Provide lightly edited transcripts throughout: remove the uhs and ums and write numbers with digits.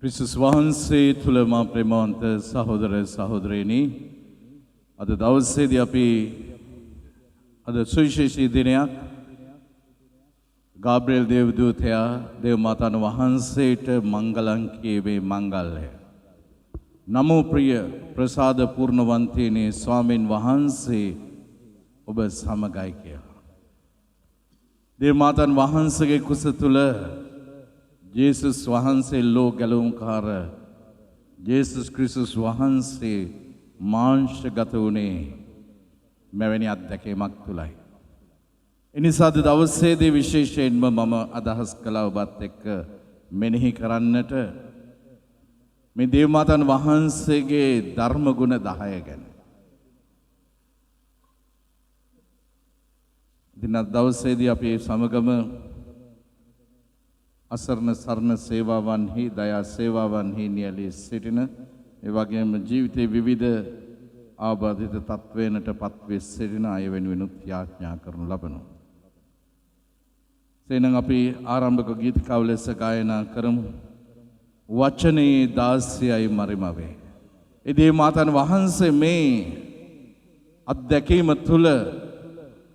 ක්‍රිස්තුස් වහන්සේ තුළ මා ප්‍රේමවන්ත සහෝදර සහෝදරයනි, අද දවසේදී අපි අද සුවිශේෂී දිනයක් ගාබ්‍රියල් දේවදූතයා දේව මාතාන් වහන්සේට මංගලම් කියවේ මංගල්‍යය. නමෝ ප්‍රිය ප්‍රසාද පූර්ණවන්තයනි ස්වාමින් වහන්සේ ඔබ සමගයි කියලා. දේව මාතාන් වහන්සේගේ කුස තුළ ජේසුස් වහන්සේ ලෝ ගැලවුම්කාර ජේසුස් ක්‍රිස්තුස් වහන්සේ මාංශගත වුණේ මෙවැනි අත්දැකීමක් තුලයි. එනිසා අද දවසේදී විශේෂයෙන්ම මම අදහස් කළා ඔබත් එක්ක මෙනෙහි කරන්නට මේ දේව මාතාන් වහන්සේගේ ධර්ම ගුණ 10 ගැන. දින දවසේදී අපි සමගම අසරණ සරණ සේවාවන්හි දයා සේවාවන්හි නියැලී සිටින ඒ වගේම ජීවිතයේ විවිධ ආබාධිත තත්වයන්ට පත්වී සිටින අය වෙනුවෙන් යාඥා කරනු ලබනවා. සේනම් අපි ආරම්භක ගීතිකාව ලෙස ගායනා කරමු. වචනේ 16යි මරිමවේ. ඒ දේ මාතන් වහන්සේ මේ අත්දැකීම තුල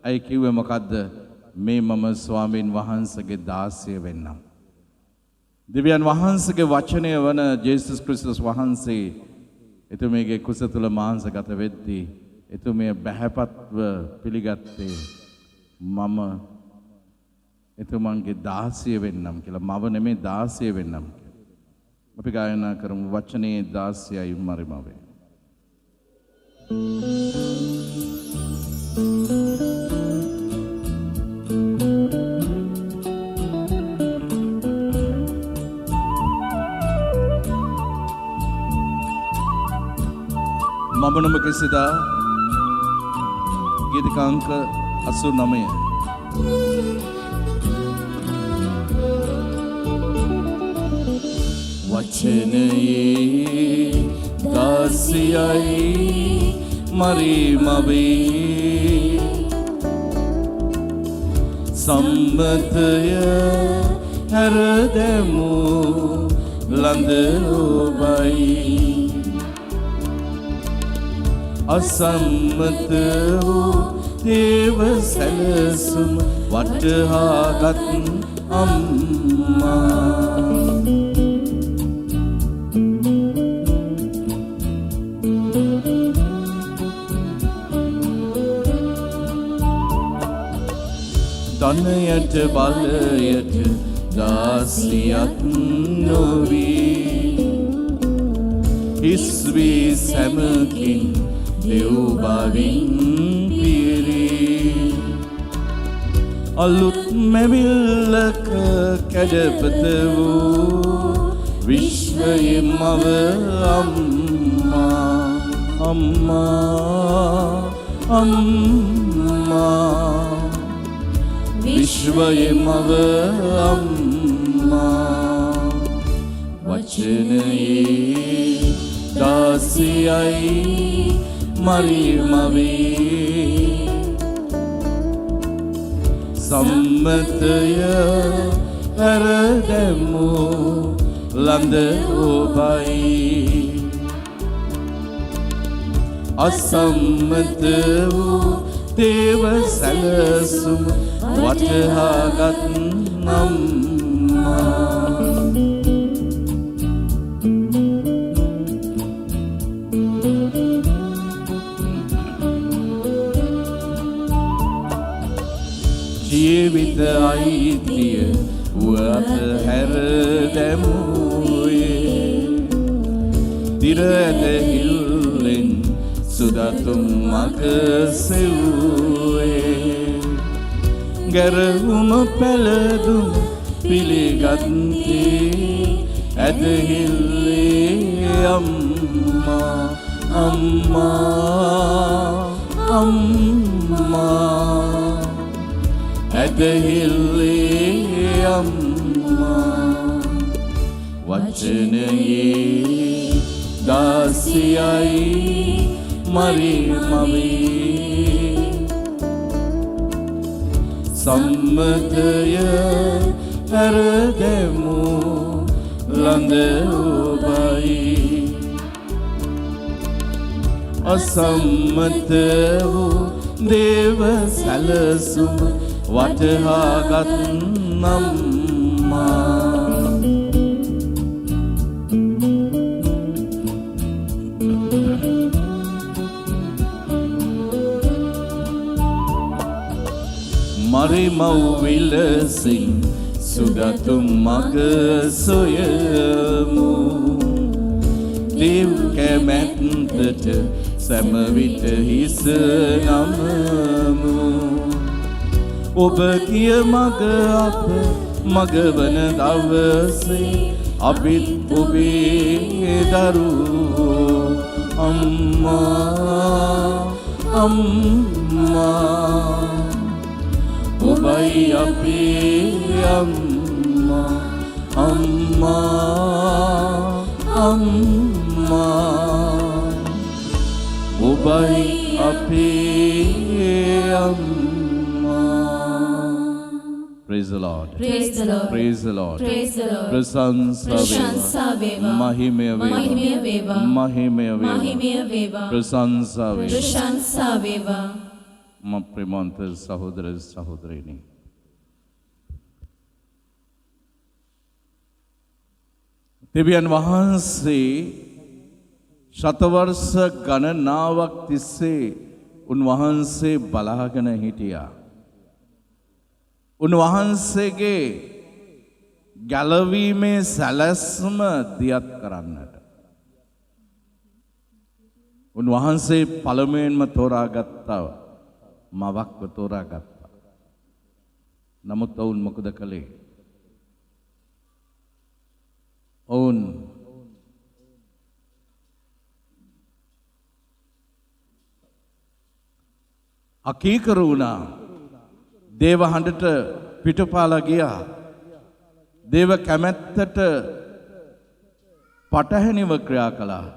අය කිව්වේ මොකද්ද? මේ මම ස්වාමීන් වහන්සේගේ 16 වෙන්නම්. දෙවියන් වහන්සේගේ වචනය වන ජේසුස් ක්‍රිස්තුස් වහන්සේ එතුමියගේ කුස තුල මාංශගත වෙද්දී එතුමිය බහැපත්ව පිළිගත්තේ මම එතුමන්ගේ 16 වෙන්නම් කියලා. මව නෙමෙයි 16 වෙන්නම් කියලා. අපි ගායනා කරමු වචනේ 16යි මරිමවේ. මම නම කෙසේදා ගීතිකාංක 89. වචනයේ 16යි මරිමවේ සම්මතය හැරදෙමු ලඳ ඔබයි අසම්මත වූ දේව සැලසුම වටහාගත් අම්මා ධනයට බලයට දාසියක් නොවී හිස් වී සැමකින් දෙව් බවින් පිරී අලුත් මැවිල්ලක කැඩපත වූ විශ්වයේ මව අම්මා අම්මා අම්මා විශ්වයේ මව අම්මා වචනයේ 16යි මරිමවේ සම්මතය හැරදෙමු ලඳ ඔබයි අසම්මත වූ දේව සැලසුම වටහාගත් අම්මා ජීවිත අයිතිය වත හැරදෙමුයේ දිර ඇදහිල්ලෙන් සුදතුම් මග සෙව්වේ ගැරහුම පැළදුම් පිළිගත්තේ ඇදහිල්ලේ අම්මා අම්මා අම්මා ඇදහිල්ලේ අම්මා වචනයේ 16යි මරිමවේ සම්මතය හැරදෙමු ලඳ ඔබයි අසම්මත වූ දේව සැලසුම වටහාගත් නම්මා මරිමව් විලසින් සුගතුම් මග සොයමු දේව් කැමැත්තට සැමවිට හිස නමමු ඔබ කිය මග අප මගවන දවසේ අපිත් ඔබේ දරුවෝ අම්මා අම්මා ඔබයි අපේ අම්මා අම්මා අම්මා ඔබයි අපේ අම්මා Praise the Lord Praise the Lord Praise the Lord Praise the Lord ප්‍රශංසා වේවා මහිමය වේවා මහිමය වේවා ප්‍රශංසා වේවා प्रेमांत सहोदर सहोदरिनी දෙවියන් වහන්සේ ශතවර්ෂ ගණනාවක් තිස්සේ උන්වහන්සේ බලාගෙන හිටියා. උන්වහන්සේගේ ගැලවීමේ සැලැස්ම දියත් කරන්නට. උන්වහන්සේ පළමුවෙන්ම තෝරාගත්තා මවක්ව තෝරාගත්තා. නමුත් ඔවුන් මොකද කළේ? ඔවුන් අකීකරු වුණා. දේව හඬට පිටුපාලා ගියා. දේව කැමැත්තට පටහැනිව ක්‍රියා කළා.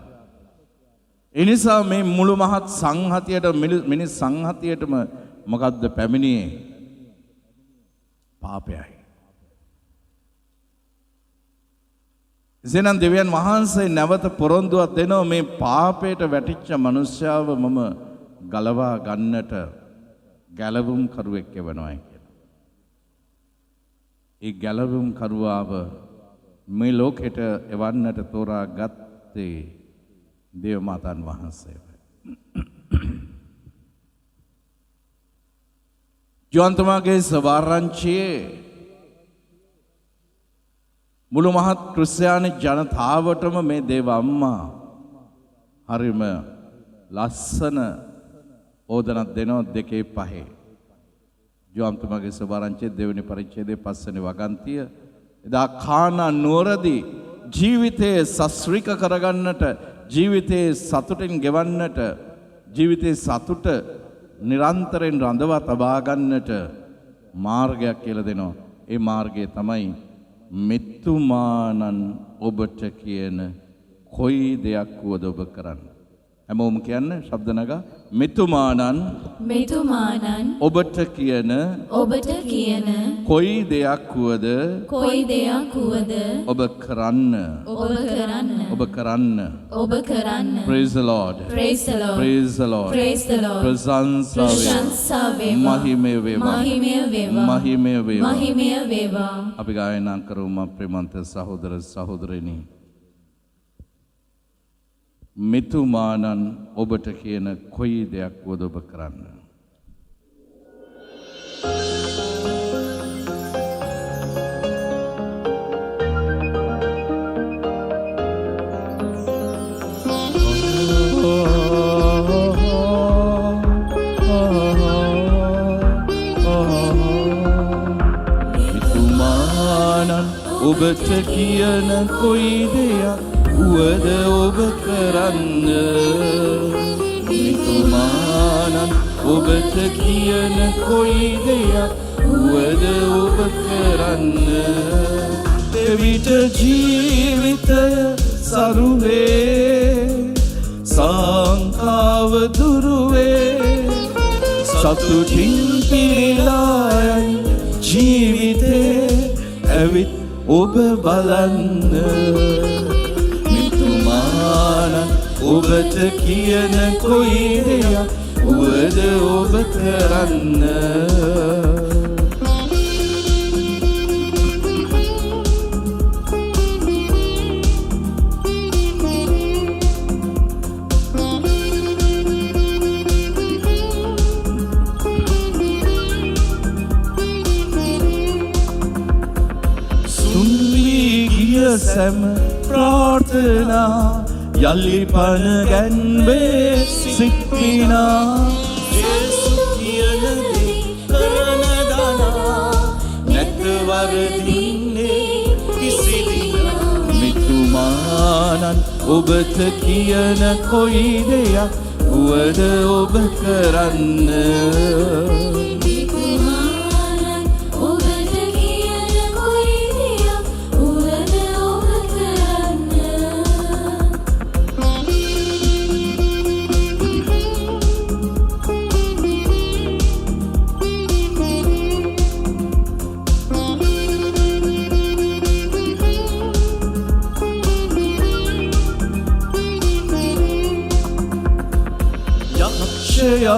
එනිසා මේ මුළු මහත් සංහතියට මිනිස් සංහතියටම මොකද්ද පැමිණියේ? පාපයයි. එසේනම් දෙවියන් වහන්සේ නැවත පොරොන්දුවක් දෙනවා මේ පාපයට වැටිච්ච මනුෂ්‍යව මම ගලවා ගන්නට ගැලවුම් කරුවෙක් එවනවා කියලා. ඒ ගැලවුම් කරුවාව මේ ලෝකෙට එවන්නට තෝරා ගත්තේ දේව මාතන් වහන්සේ. ජෝන්තුමාගේ සවාරංචියේ මුළු මහත් ක්‍රිස්තියානි ජනතාවටම මේ දේව අම්මා හරිම ලස්සන ඕදනක් දෙනවා 2:5. ජෝන්තුමාගේ සවාරංචියේ දෙවෙනි පරිච්ඡේදයේ 5 වෙනි වගන්තිය එදා කානා නුවරදී ජීවිතයේ සස්ත්‍රික කරගන්නට ජීවිතයේ සතුටින් ගෙවන්නට ජීවිතයේ සතුට නිරන්තරයෙන් රඳවා තබා ගන්නට මාර්ගයක් කියලා දෙනවා. ඒ මාර්ගය තමයි මෙතුමානන් ඔබට කියන කොයි දෙයක් වුවද ඔබ කරන්න. හැමෝම කියන්නේ ශබ්ද නගා මෙතුමානන් ඔබට කියන කොයි දෙයක් වුවද ඔබ කරන්න. Praise the Lord ප්‍රශංසා වේවා මහිමය වේවා. අපි ගායනා කරමු ප්‍රේමන්ත සහෝදර සහෝදරිනි. මෙතුමානන් ඔබට කියන කොයි දෙයක් වුවද ඔබ කරන්න. මෙතුමානන් ඔබට කියන කොයි දෙයක් වුවද ඔබ කරන්න. මෙතුමානන් ඔබට කියන කොයි දෙයක් වුවද ඔබ කරන්න. එවිට ජීවිතය සරුවේ සංකාව දුරුවේ සතුටින් පිරීලායි ජීවිතේ ඇවිත් ඔබ බලන්න මිතුමාන ඔබට කියන කොයි දෙයක් වුවද ඔබ කරන්න සැම ප්‍රාර්ථනා යලි පන ගැන්වේ සික්විනා යේසු කියන දේ කරන දනා නැත වරදින්නේ කිසිදිනා මිතුමානන් ඔබට කියන කොයි දෙයක් වුවද ඔබ කරන්න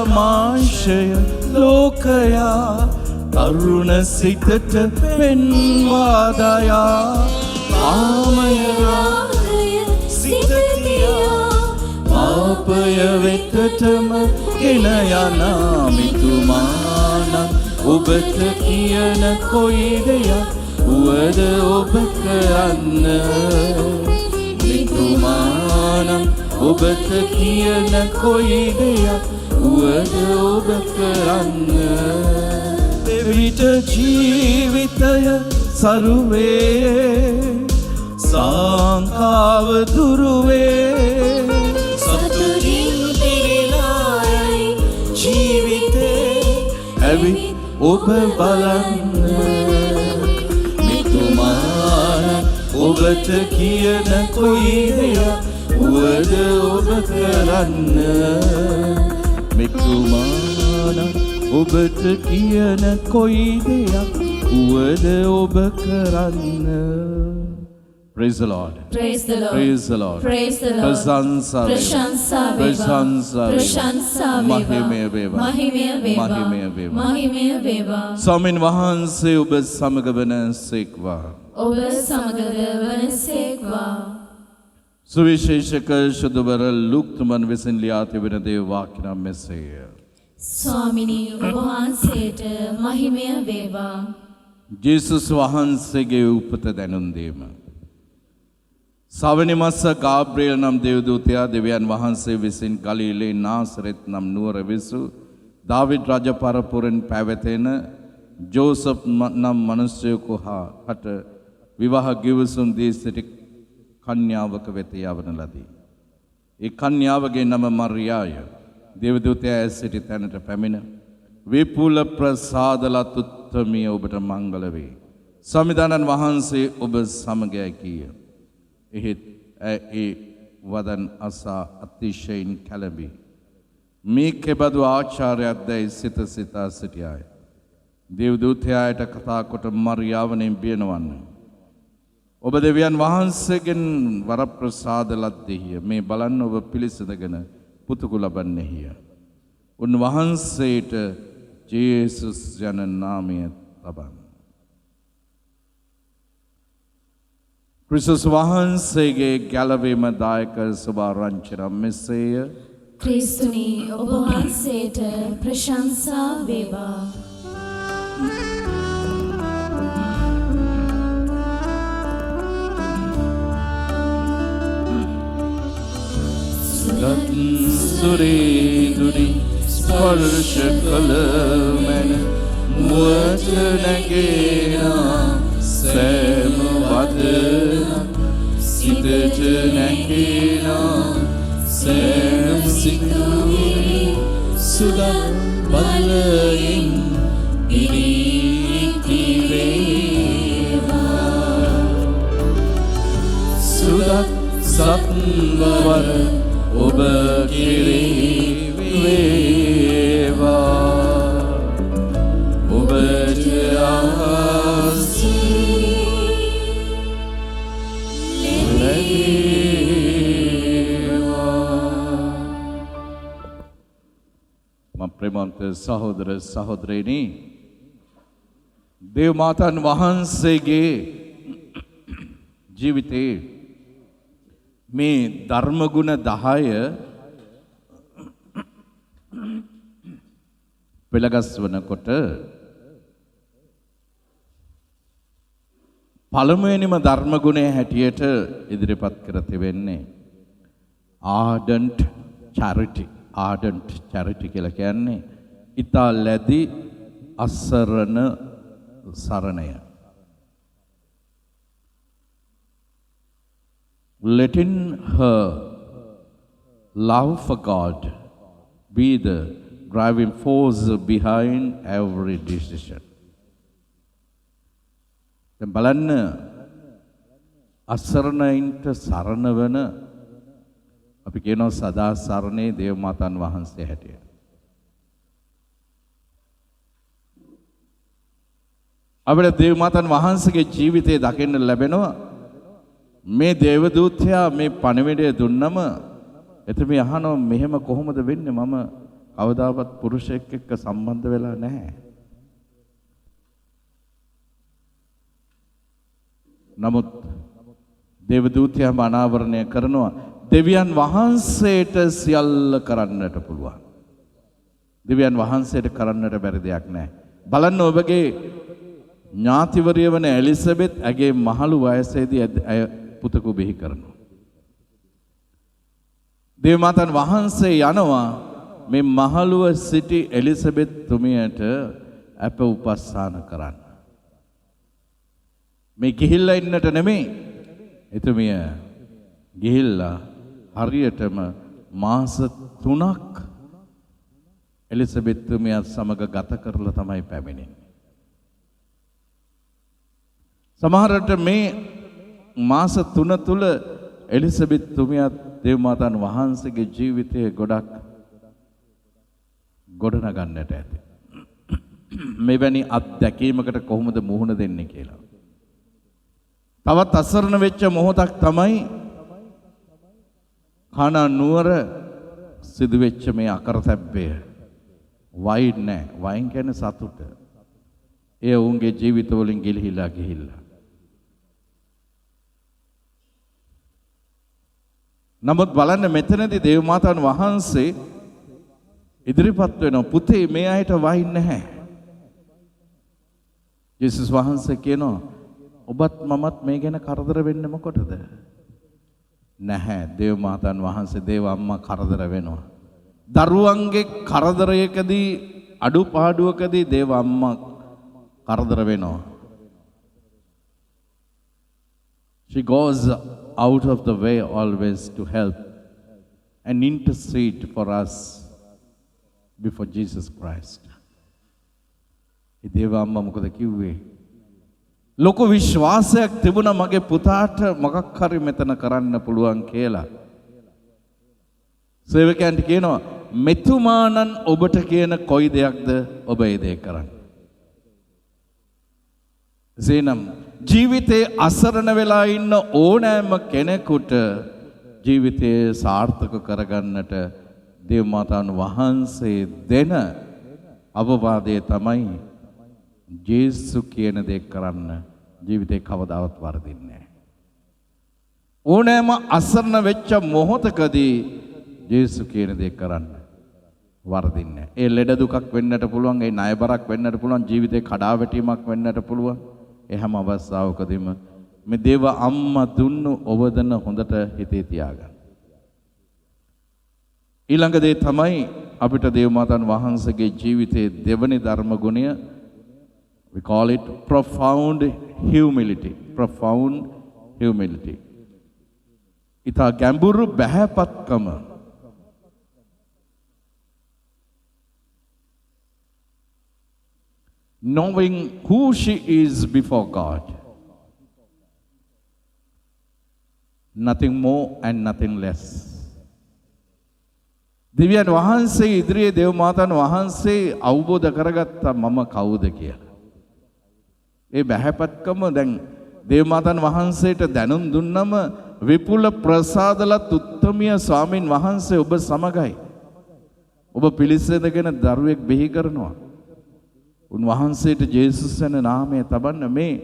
මාංශය ලෝකයා තරුණ සිතට පෙන්වාදයා ආමය රාගය සිතතියා පාපය වෙතටම ගෙන යනා මිතුමානන් ඔබට කියන කොයි දෙයක් වුවද ඔබ කරන්න මිතුමානන් ඔබට කියන කොයි දෙයක් වුවද ඔබ කරන්න එවිට ජීවිතය සරුවේ සංකාව දුරුවේ සතුටින් පිරිලායි ජීවිතේ ඇවිත් ඔබ බලන්න මිතුමාන ඔබට කියන කොයි දෙයක් වුවද ඔබ කරන්න මිතුමාන ඔබට කියන කොයි දෙයක් වුවද ඔබ කරන්න Praise the Lord. Praise the Lord. Praise the Lord. Praise the Lord. Prasansa Prasansa Mahimaya veva. Mahimaya veva. Mahimaya veva. Mahimaya veva. ස්වාමීන් වහන්සේ ඔබ සමග වන සේක්වා. ඔබ සමග වන සේක්වා. सुविशेषक शुद्धवर लूक तुमन विसिन लिया तिबिन देव वाक्य नाम में से स्वामिनी वහන්සේට මහිමය වේවා. ජේසුස් වහන්සේගේ උපත දැනුම් දීම. සවැනි මස ගාබ්‍රියෙල් නම් දේවදූතයා දෙවියන් වහන්සේ විසින් ගලිලේ නාසරෙත් නම් නුවර විසු දාවිද් රජ පරපුරෙන් පැවතෙන ජෝසප් නම් මිනිසෙකු හට විවාහ ගිවිසුම් දී සිටි කන්‍යාවක වෙත යවන ලදී. ඒ කන්‍යාවගේ නම මරියාය. දේවදූතයා සිටි තැනට පැමිණ විපුල ප්‍රසාදලත් උත්තමිය ඔබට මංගල වේ. සමිදානන් වහන්සේ ඔබ සමගයි කීය. එහෙත් ඒ වදන් අසා අතිශයින් කැළඹි. මේ කෙබඳු ආචාර්යයක්දැයි සිත සිතා සිටියාය. දේවදූතයාට කතා කොට මරියාවනෙන් බියනවන්න. ඔබ දෙවියන් වහන්සේගෙන් වරප්‍රසාද ලද්දෙහිය. මේ බලන්න ඔබ පිළිසඳගෙන පුතුකු ලබන්නේහිය. උන්වහන්සේට ජේසුස් යන නාමය තබන්න. ක්‍රිස්තුස් වහන්සේගේ ගැලවීම දායක සුභාරංචිනම් මෙසේය. ක්‍රිස්තුනි ඔබ වහන්සේට ප්‍රශංසා වේවා. සුරේදුරි ස්පර්ශ කළ මැන මුවට නැගේනා සෑම වදනක් සිතට නැගේනා සෑම සිතුවිලි සුදත් බලයෙන් ඉරිති වේවා සුදත් සත්වර ඔබ කෙරෙහි වේවා ඔබට ආසී ප්‍රේමවන්ත සහෝදර සහෝදරයනි දේව මාතන් වහන්සේගේ ජීවිතේ මේ ධර්ම ගුණ 10 පෙළගස්වනකොට පළමුවෙනිම ධර්ම ගුණය හැටියට ඉදිරිපත් කර තිබෙන්නේ ardent charity කියලා කියන්නේ ඊතා ලැබි අසරණ සරණය. Letting her love for God be the driving force behind every decision. දැන් බලන්න අසරණයින්ට සරණ වන අපි කියනවා සදා සරණේ දේව මාතන් වහන්සේ හැටියට. අපිට දේව මාතන් වහන්සේගේ ජීවිතය දකින්න ලැබෙනවා. මේ දේව දූතයා මේ පණිවිඩය දුන්නම එතුමිය අහනවා මෙහෙම කොහොමද වෙන්නේ? මම කවදාවත් පුරුෂයෙක් එක්ක සම්බන්ධ වෙලා නැහැ. නමුත් දේව දූතයාම අනාවරණය කරනවා දෙවියන් වහන්සේට සියල්ල කරන්නට පුළුවන්. දෙවියන් වහන්සේට කරන්නට බැරි දෙයක් නැහැ. බලන්න ඔබගේ ඥාතිවරිය වන එලිසබෙත් ඇගේ මහලු වයසේදී ඇය පුතෙකු බිහි කරනවා. දේව මාතන් වහන්සේ යනවා මේ මහලුව සිටි එලිසබෙත් තුමියට අප උපස්ථාන කරන්න. මේ ගිහිල්ලා ඉන්නට නෙමෙයි. එතුමිය ගිහිල්ලා හරියටම මාස 3ක් එලිසබෙත් තුමියත් සමග ගත කරලා තමයි පැමිණෙන්නේ. සමහරට මේ මාස 3 තුල එලිසබෙත් තුමියත් දේව මාතන් වහන්සේගේ ජීවිතය ගොඩක් ගොඩනගන්නට ඇති. මෙවැනි අත්දැකීමකට කොහොමද මුහුණ දෙන්නේ කියලා. තවත් අසරණ වෙච්ච මොහොතක් තමයි කානා නුවර සිදුවෙච්ච මේ අකරතැබ්බය. වයින් නැහැ. වයින් කියන්නේ සතුට. එය ඔවුන්ගේ ජීවිතවලින් ගිලිහිලා ගිහිල්ලා. නමුත් බලන්න මෙතනදී දේව මාතාන් වහන්සේ ඉදිරිපත් වෙනවා පුතේ මේ අයට වයින් නැහැ. යේසුස් වහන්සේ කියනවා ඔබත් මමත් මේ ගැන කරදර වෙන්නේ මොකටද? නැහැ. දේව මාතාන් වහන්සේ දේව අම්මා කරදර වෙනවා. දරුවන්ගේ කරදරයකදී අඩුපාඩුවකදී දේව අම්මා කරදර වෙනවා. She goes out of the way always to help and intercede for us before Jesus Christ. ඒ දේව අම්මා මොකද කිව්වේ? ලොකු විශ්වාසයක් තිබුණා මගේ පුතාට මොකක් හරි මෙතන කරන්න පුළුවන් කියලා. සේවකයන්ට කියනවා මෙතුමාණන් ඔබට කියන කොයි දෙයක්ද ඔබ ඒ දේ කරන්න. එසේනම් ජීවිතේ අසරණ වෙලා ඉන්න ඕනෑම කෙනෙකුට ජීවිතය සාර්ථක කරගන්නට දේව මාතාන් වහන්සේ දෙන අවවාදය තමයි ජේසු කියන දේ කරන්න. ජීවිතේ කවදාවත් වරදින්නේ නැහැ. ඕනෑම අසරණ වෙච්ච මොහොතකදී ජේසු කියන දේ කරන්න වරදින්නේ නැහැ. ඒ ලෙඩ දුකක් වෙන්නට පුළුවන්, ඒ ණයබරක් වෙන්නට පුළුවන්, ජීවිතේ කඩාවැටීමක් වෙන්නට පුළුවන්. ඒ හැම අවස්ථාවකදීම මේ දේව අම්මා දුන්නු ඔබදන හොඳට හිතේ තියාගන්න. ඊළඟ දේ තමයි අපිට දේව මාතාන් වහන්සේගේ ජීවිතයේ දෙවනි ධර්ම ගුණය, we call it profound humility. Profound humility. ඊට ගැඹුරු බහැපත්කම. Knowing who she is before God. Nothing more and nothing less. දෙවියන් වහන්සේ ඉදිරියේ දේව මාතාන් වහන්සේ අවබෝධ කරගත්තා මම කවුද කියලා. ඒ බහැපත්කම දැන් දේව මාතාන් වහන්සේට දැනුම් දුන්නම විපුල ප්‍රසාදලත් උත්තමීය ස්වාමින් වහන්සේ ඔබ සමගයි. ඔබ පිළිසඳගෙන දරුවෙක් බිහි කරනවා. උන්වහන්සේට ජේසුස් යන නාමය තබන්න මේ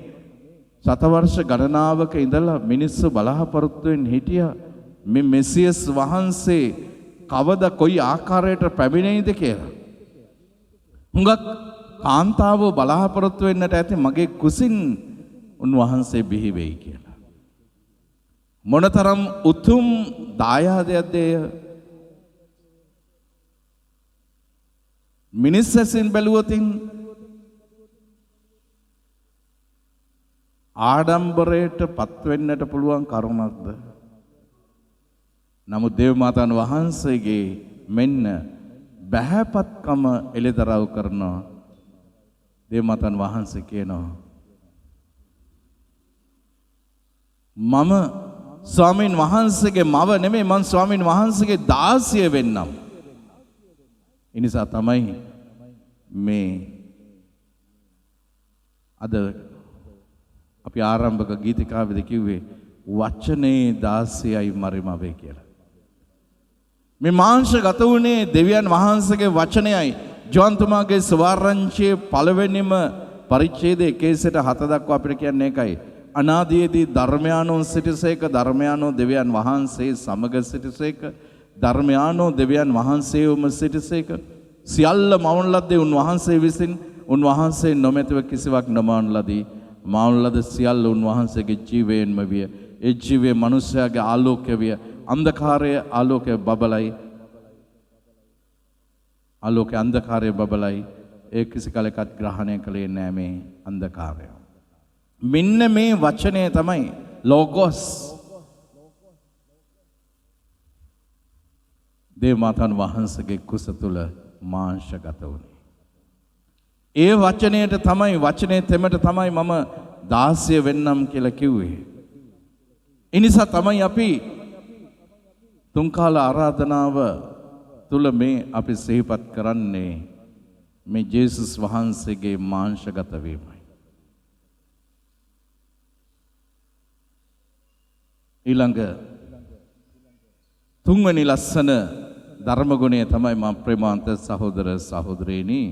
සතවර්ෂ ගණනාවක ඉඳලා මිනිස්සු බලාපොරොත්තුෙන් හිටියා මේ මෙසියස් වහන්සේ කවද කොයි ආකාරයට පැමිණෙයිද කියලා. හුඟක් කාන්තාවෝ බලාපොරොත්තු වෙන්නට ඇති මගේ කුසින් උන්වහන්සේ බිහි වෙයි කියලා. මොනතරම් උතුම් දායාදයක්ද එය. මිනිස් ඇසින් බැලුවොතින් ආඩම්බරයට පත්වෙන්නට පුළුවන් කරුණක්ද. නමුත් දේව මාතාන් වහන්සේගේ මෙන්න බහැපත්කම එළිදරව් කරනවා. දේව මාතාන් වහන්සේ කියනවා මම ස්වාමීන් වහන්සේගේ මව නෙමෙයි මං ස්වාමීන් වහන්සේගේ දාසිය වෙන්නම්. එනිසා තමයි මේ අද අපි ආරම්භක ගීතිකාවේදී කිව්වේ වචනේ දාසියයි මරිමවේ කියලා. මේ මාංශගත වුණේ දෙවියන් වහන්සේගේ වචනයයි. ජෝන්තුමාගේ සවාරංචියේ පළවෙනිම පරිච්ඡේදයේ 1-7 දක්වා අපිට කියන්නේ ඒකයි. අනාදියේදී ධර්මයානෝ සිටිසේක ධර්මයානෝ දෙවියන් වහන්සේ සමග සිටිසේක ධර්මයානෝ දෙවියන් වහන්සේවම සිටිසේක සියල්ල මවන ලද්දේ උන්වහන්සේ විසින් උන්වහන්සේ නොමැතිව කිසිවක් නොමවන ලදී. මවන ලද සියල්ල උන්වහන්සේගේ ජීවයෙන්ම විය. ඒ ජීවයේ මිනිසයාගේ ආලෝකය විය. අන්ධකාරයේ ආලෝකය බබලයි. ආලෝකයේ අන්ධකාරයේ බබලයි. ඒ කිසි කලකට ග්‍රහණය කළේ නෑ මේ අන්ධකාරය. මෙන්න මේ වචනය තමයි ලෝගොස්. දේව මාතාන් වහන්සේගේ කුස තුල මාංශගත වුණේ. ඒ වචනයට තමයි වචනේ තෙමට තමයි මම දාසිය වෙන්නම් කියලා කිව්වේ. ඒ නිසා තමයි අපි තුන් කාල ආරාධනාව තුල මේ අපි සිහිපත් කරන්නේ මේ ජේසුස් වහන්සේගේ මාංශගත වීමයි. ඊළඟ තුන්වෙනි ලස්සන ධර්මගුණය තමයි මම ප්‍රේමාන්ත සහෝදර සහෝදරේනි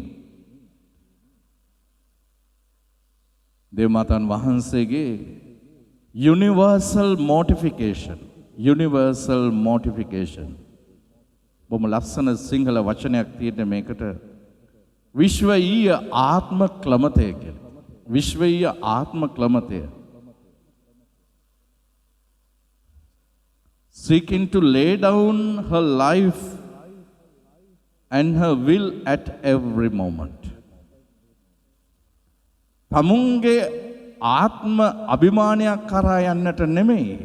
දේව මාතාන් වහන්සේගේ universal mortification බොහොම ලස්සන සිංහල වචනයක් තියෙන මේකට විශ්වීය ආත්ම ක්ලමතය කියලා. විශ්වීය ආත්ම ක්ලමතය seeking to lay down her life and her will at every moment. තමුන්ගේ ආත්ම අභිමානයක් කරා යන්නට නෙමෙයි.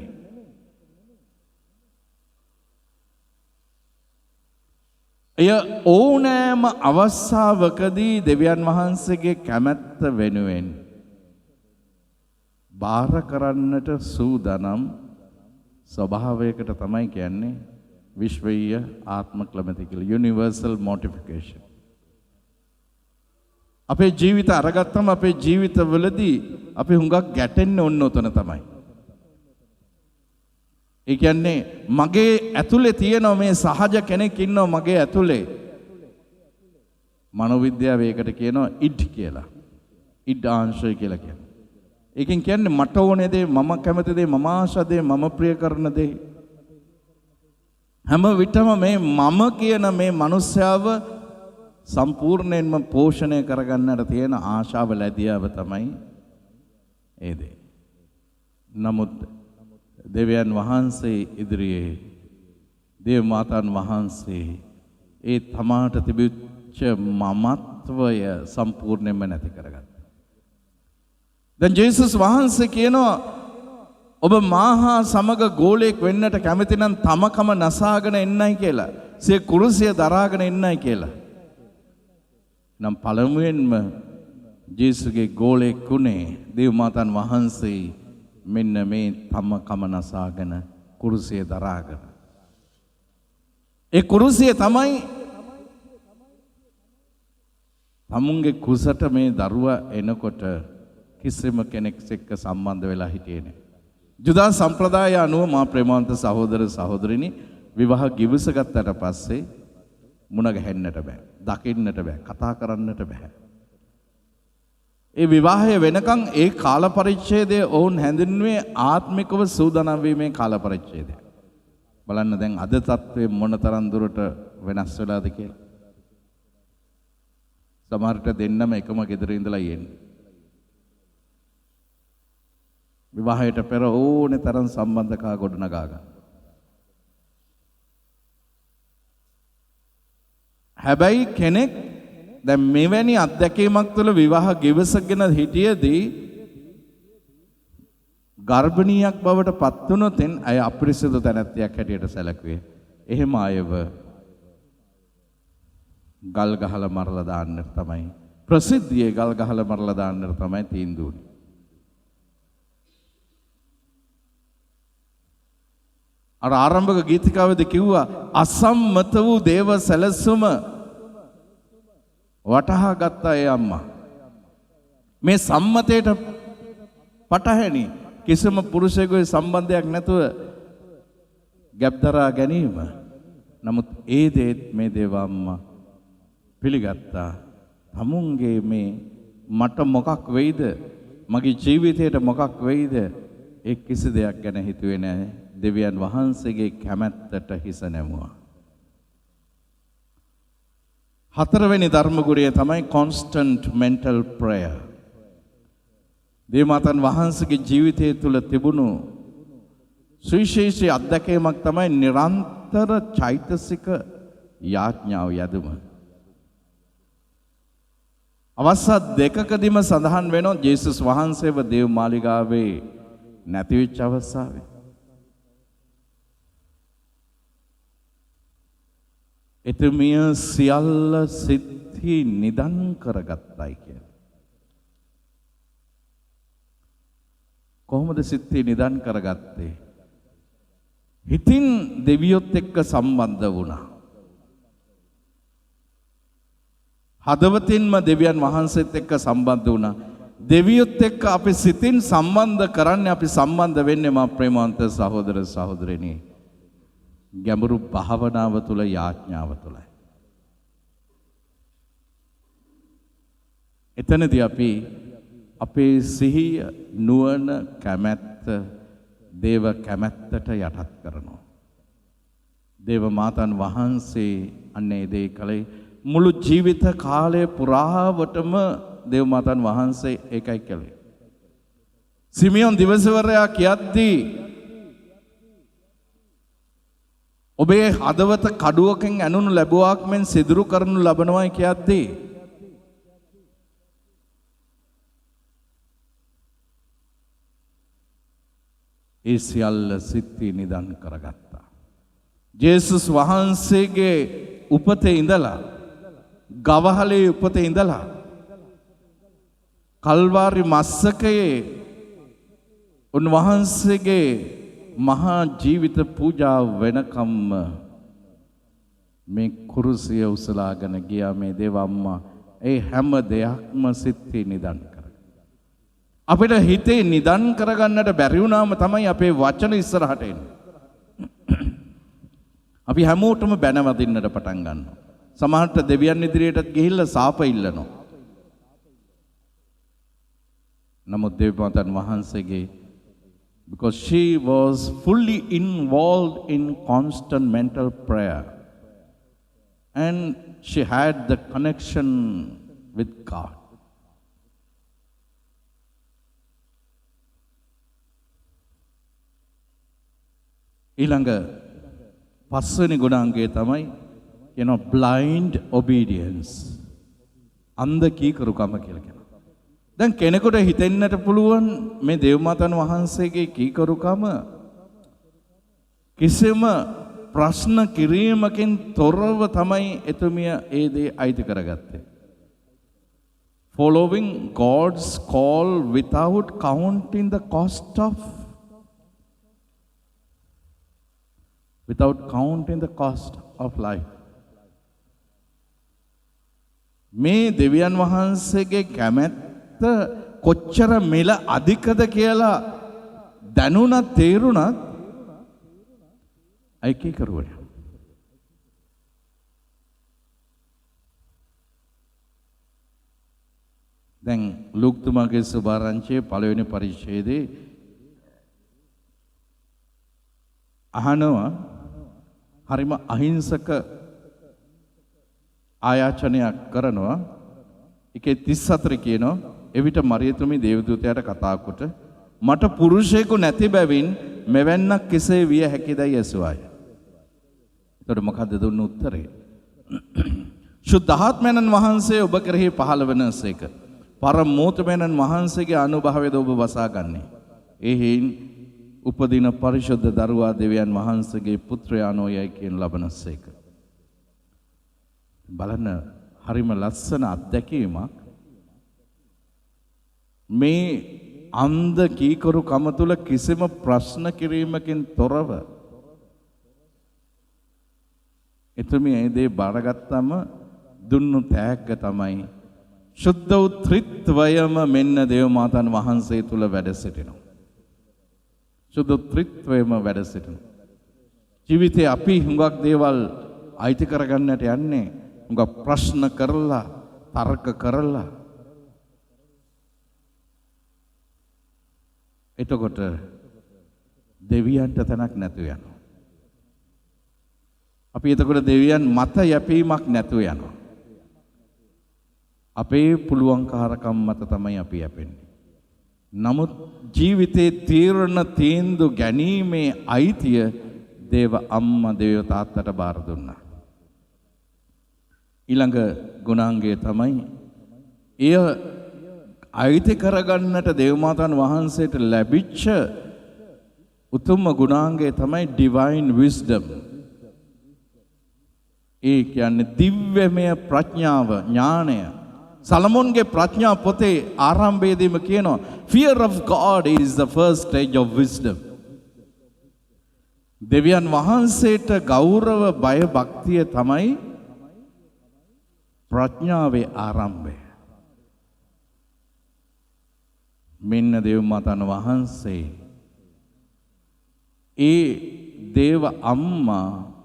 එය ඕනෑම අවස්ථාවකදී දෙවියන් වහන්සේගේ කැමැත්ත වෙනුවෙන් බාර කරන්නට සූදානම් ස්වභාවයකට තමයි කියන්නේ විශ්වීය ආත්ම ක්ලමති කියලා. universal mortification. අපේ ජීවිත අරගත්තම අපේ ජීවිතවලදී අපි හුඟක් ගැටෙන්නේ ඔන්න ඔතන තමයි. ඒ කියන්නේ මගේ ඇතුලේ තියෙන මේ සහජ කෙනෙක් ඉන්නවා මගේ ඇතුලේ. මනෝවිද්‍යාවේ ඒකට කියනවා ඉඩ් කියලා. ඉඩ් ආංශය කියලා කියනවා. ඒකෙන් කියන්නේ මට ඕනේ දේ මම කැමති දේ මම ආශා දේ මම ප්‍රිය කරන දේ හැම විටම මේ මම කියන මේ මිනිස්යාව සම්පූර්ණයෙන්ම පෝෂණය කරගන්නට තියෙන ආශාව ලැබියාව තමයි ඒ දේ. නමුත් දෙවියන් වහන්සේ ඉදිරියේ දේව මාතාන් වහන්සේ ඒ තමාට තිබිච්ච මමත්වය සම්පූර්ණයෙන්ම නැති කරගත්තා. දැන් ජේසුස් වහන්සේ කියනවා ඔබ මාහා සමග ගෝලයක් වෙන්නට කැමති නම් තමකම නසාගෙන එන්නයි කියලා. සිය කුරුසිය දරාගෙන එන්නයි කියලා. නම් පළමුවෙන්ම ජේසුගේ ගෝලයක් උනේ දේව මාතාන් වහන්සේ මෙන්න මේ තමකම නසාගෙන කුරුසිය දරාගෙන. ඒ කුරුසිය තමයි තමුන්ගේ කුසට මේ දරුවා එනකොට කිසිම කෙනෙක් එක්ක සම්බන්ධ වෙලා හිටියේ නැහැ. ජුදා සම්ප්‍රදාය අනුව මා ප්‍රේමවන්ත සහෝදර සහෝදරිනි විවාහ ගිවිසගත්තට පස්සේ මුණ ගැහෙන්නට බෑ, දකින්නට බෑ, කතා කරන්නට බෑ. ඒ විවාහය වෙනකන් ඒ කාල පරිච්ඡේදය ඔවුන් හැඳින්වුවේ ආත්මිකව සූදානම් වීමේ කාල පරිච්ඡේදය. බලන්න දැන් අද තත්ත්වයේ මොනතරම් දුරට වෙනස් වෙලාද කියලා. සමහරට දෙන්නම එකම ගෙදර ඉඳලා යන්නේ. විවාහයට පෙර ඕනේ තරම් සම්බන්ධකම් ගොඩනගා ගන්න. හැබැයි කෙනෙක් දැන් මෙවැනි අත්දැකීමක් තුළ විවාහ ගෙවසගෙන හිටියේදී ගර්භණියක් බවට පත් වුණොත් ඇය අපිරිසිදු තැනැත්තියක් හැටියට සැලකුවේ. එහෙම අයව ගල් ගහලා මරලා දාන්න තමයි, ප්‍රසිද්ධියේ ගල් ගහලා මරලා දාන්න තමයි තීන්දුව උනේ. අර ආරම්භක ගීතිකාවේදී කිව්වා අසම්මත වූ දේව සැලසුම වටහා ගත්තා ඒ අම්මා. මේ සම්මතයට පටහැනි කිසිම පුරුෂයෙකුගේ සම්බන්ධයක් නැතුව ගැබ්දරා ගැනීම. නමුත් ඒ දේත් මේ දේව අම්මා පිළිගත්තා. තමුන්ගේ මේ මට මොකක් වෙයිද, මගේ ජීවිතයට මොකක් වෙයිද, ඒ කිසි දෙයක් ගැන හිතුවේ නැහැ. දෙවියන් වහන්සේගේ කැමැත්තට හිස නැමුවා. හතරවෙනි ධර්මගුණය තමයි constant mental prayer. දේවමාතන් වහන්සේගේ ජීවිතය තුළ තිබුණු සුවිශේෂී අත්දැකීමක් තමයි නිරන්තර චෛතසික යාඥාව යදුම. අවස්ථා දෙකකදීම සඳහන් වෙනවා ජේසුස් වහන්සේව දේව මාලිගාවේ නැති වෙච්ච අවස්ථාවේ. එතුමිය සියල්ල සිත්හි නිදන් කරගත්තයි කියලා. කොහොමද සිත්හි නිදන් කරගත්තේ? හිතින් දෙවියොත් එක්ක සම්බන්ධ වුණා. හදවතින්ම දෙවියන් වහන්සේත් එක්ක සම්බන්ධ වුණා. දෙවියොත් එක්ක අපි සිතින් සම්බන්ධ කරන්නේ, අපි සම්බන්ධ වෙන්නේ මා ප්‍රේමවන්ත සහෝදර සහෝදරිනි ගැඹුරු භාවනාව තුළ, යාඥාව තුළයි. එතනදී අපි අපේ සිහිය, නුවණ, කැමැත්ත දේව කැමැත්තට යටත් කරනවා. දේව මාතන් වහන්සේ අන්නේ දේ කළේ. මුළු ජීවිත කාලය පුරාවටම දේව මාතන් වහන්සේ ඒකයි කළේ. සිමියොන් දිවසවරයා කියද්දී ඔබේ හදවත කඩුවකින් ඇනුණු ලැබුවාක් මෙන් සිදුරු කරනු ලබනවායි කියද්දී ඒ සියල්ල සිත්හි නිදන් කරගත්තා. ජේසුස් වහන්සේගේ උපතේ ඉඳලා, ගවහලේ උපතේ ඉඳලා, කල්වාරි මස්සකයේ උන්වහන්සේගේ මහා ජීවිත පූජාව වෙනකම්ම මේ කුරුසිය උසලාගෙන ගියා මේ දේව අම්මා. ඒ හැම දෙයක්ම සිත්හි නිදන් කර. අපිට හිතේ නිදන් කරගන්නට බැරි වුණාම තමයි අපේ වචන ඉස්සරහට එන්නේ. අපි හැමෝටම බැන වදින්නට පටන් ගන්නවා. සමහරට දෙවියන් ඉදිරියටත් ගිහිල්ලා සාප ඉල්ලනවා. නමුත් දේවමාතන් වහන්සේගේ, because she was fully involved in constant mental prayer and she had the connection with God. ඊළඟ පස්වෙනි ගුණාංගය තමයි blind obedience. අන්ධ කීකරුකම කියලා කියනවා. දැන් කෙනෙකුට හිතෙන්නට පුළුවන් මේ දේවමාතන් වහන්සේගේ කීකරුකම කිසිම ප්‍රශ්න කිරීමකින් තොරව තමයි එතුමිය ඒ දේ අයිති කරගත්තේ. Following God's call without counting the cost of life. මේ දෙවියන් වහන්සේගේ කැමැත්ත කොච්චර මිල අධිකද කියලා දැනුණත් තේරුණත් අයිකේ කරුවනේ. දැන් ලූක්තුමාගේ සුභාරංචියේ පළවෙනි පරිච්ඡේදයේ අහනවා හරිම අහිංසක ආයාචනයක් කරනවා. ඒකේ 34 කියනවා එවිට මරියතුමි දේවදූතයාට කතා කොට මට පුරුෂයෙකු නැති බැවින් මෙවැන්නක් කෙසේ විය හැකිදයි ඇසුවාය. එතකොට මොකද්ද දුන්න උත්තරේ? ශුද්ධාත්මයන්න් වහන්සේ ඔබ කෙරෙහි පහළ වනසේක. පරමෝතමයන්න් වහන්සේගේ අනුභවයද ඔබ වසා ගන්නේ. එහින් උපදින පරිශුද්ධ දරුවා දෙවියන් වහන්සේගේ පුත්‍රයා නොයයි කියන ලබනසේක. බලන්න හරිම ලස්සන අත්දැකීමක්. මේ අන්ධ කීකරු කම තුල කිසිම ප්‍රශ්න කිරීමකින් තොරව එතුමිය ඒ දේ බාරගත්තම දුන්නු තෑග්ග තමයි ශුද්ධ වූ ත්‍රිත්වයම මෙන්න දේව මාතන් වහන්සේ තුල වැඩ සිටිනවා. ශුද්ධ ත්‍රිත්වයම වැඩ සිටිනවා. ජීවිතේ අපි හුඟක් දේවල් අයිති කරගන්නට යන්නේ හුඟක් ප්‍රශ්න කරලා තර්ක කරලා. එතකොට දෙවියන්ට තැනක් නැතුව යනවා. අපි එතකොට දෙවියන් මත යැපීමක් නැතුව යනවා. අපේ පුළුවන්කාරකම් මත තමයි අපි යැපෙන්නේ. නමුත් ජීවිතේ තීරණ තීන්දුව ගැනීමේ අයිතිය දේව අම්මා දේව තාත්තට බාර දුන්නා. ඊළඟ ගුණාංගය තමයි එය අයිති කරගන්නට දේවමාතන් වහන්සේට ලැබිච්ච උතුම්ම ගුණාංගය තමයි divine wisdom. ඒ කියන්නේ දිව්‍යමය ප්‍රඥාව ඥානය. සලමොන්ගේ ප්‍රඥා පොතේ ආරම්භයේදීම කියනවා fear of God is the first stage of wisdom. දෙවියන් වහන්සේට ගෞරව බය භක්තිය තමයි ප්‍රඥාවේ ආරම්භය. මෙන්න දේව මාතන් වහන්සේ ඒ දේව අම්මා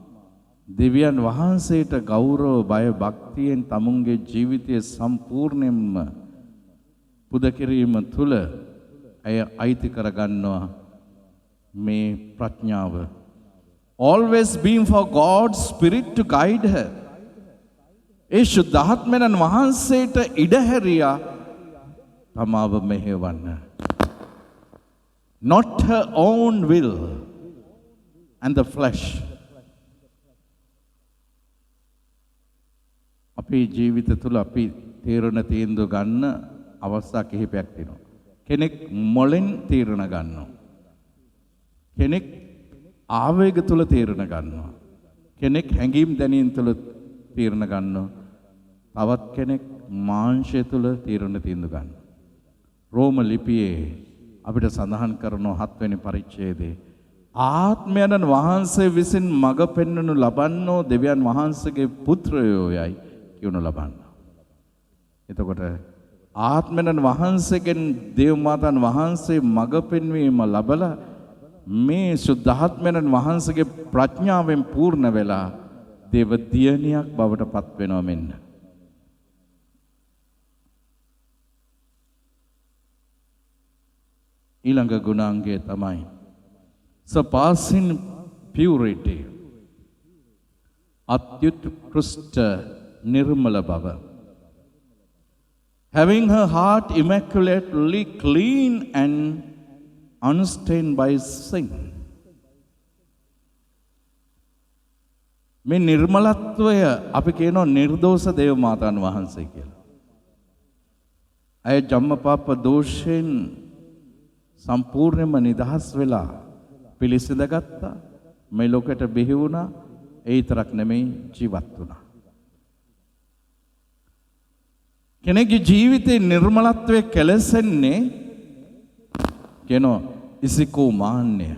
දෙවියන් වහන්සේට ගෞරව බය භක්තියෙන් තමුන්ගේ ජීවිතය සම්පූර්ණයෙන්ම පුද කිරීම තුළ ඇය අයිති කරගන්නවා මේ ප්‍රඥාව. Always being for God's spirit to guide her. ඒ ශුද්ධාත්මයන් වහන්සේට ඉඩහැරියා තමාව මෙහෙවන්න. Not her own will and the flesh. අපේ ජීවිත තුළ අපි තීරණ තීන්දුව ගන්න අවස්ථා කිහිපයක් තියෙනවා. කෙනෙක් මොළෙන් තීරණ ගන්නවා. කෙනෙක් ආවේග තුළ තීරණ ගන්නවා. කෙනෙක් හැඟීම් දැනීම් තුළ තීරණ ගන්නවා. තවත් කෙනෙක් මාංශය තුළ තීරණ තීන්දුව ගන්නවා. රෝම ලිපියේ අපිට සඳහන් කරන 7 වෙනි පරිච්ඡේදයේ ආත්මයන් වහන්සේ විසින් මඟ පෙන්වනු ලබන්නෝ දෙවියන් වහන්සේගේ පුත්‍රයෝයයි කියනු ලබනවා. එතකොට ආත්මයන් වහන්සේගෙන් දේව මාතන් වහන්සේ මඟ පෙන්වීම ලැබලා මේ සුද්ධාත්මයන් වහන්සේගේ ප්‍රඥාවෙන් පූර්ණ වෙලා දේව දියණියක් බවට පත් වෙනවා මෙන්න. ඊළඟ ගුණාංගය තමයි surpassing purity. අත්‍යුත්කෘෂ්ඨ නිර්මල බව. Having her heart immaculately clean and unstained by sin. මේ නිර්මලත්වය අපි කියනවා නිර්දෝෂ දේව මාතාන් වහන්සේ කියලා. අය ජම්මපාප දෝෂයෙන් සම්පූර්ණයෙන්ම නිදහස් වෙලා පිළිසිඳගත්තා. මේ ලෝකයට බිහි වුණා. ඒ විතරක් නෙමෙයි ජීවත් වුණා. කෙනෙකුගේ ජීවිතේ නිර්මලත්වයේ කෙලෙසෙන්නේ කියනවා ඉසිකෝ මාන්නය,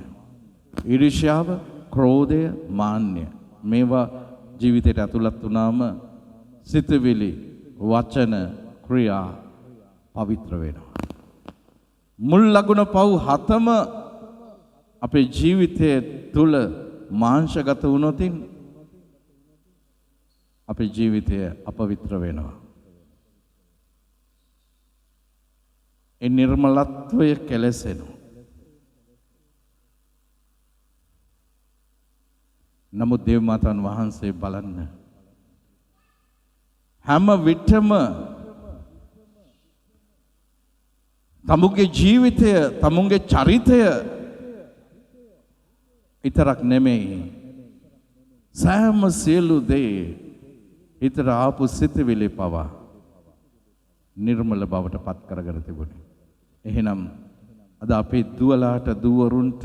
ඊර්ෂ්‍යාව, ක්‍රෝධය, මාන්නය. මේවා ජීවිතයට ඇතුළත් වුණාම සිතවිලි, වචන, ක්‍රියා පවිත්‍ර වෙනවා. මුල් ලගුණ පව් 7ම අපේ ජීවිතය තුල මාංශගත වුණොත් අපේ ජීවිතය අපවිත්‍ර වෙනවා. ඒ නිර්මලත්වය කෙලෙසෙනවා. නමුත් දේව මාතාන් වහන්සේ බලන්න හැම විටම තමුගේ ජීවිතය තමුගේ චරිතය විතරක් නෙමෙයි සෑම සියලු දේ හිතට ආපු සිතුවිලි පවා නිර්මල බවට පත් කරගෙන තිබුණේ. එහෙනම් අද අපේ දුවලාට දුවරුන්ට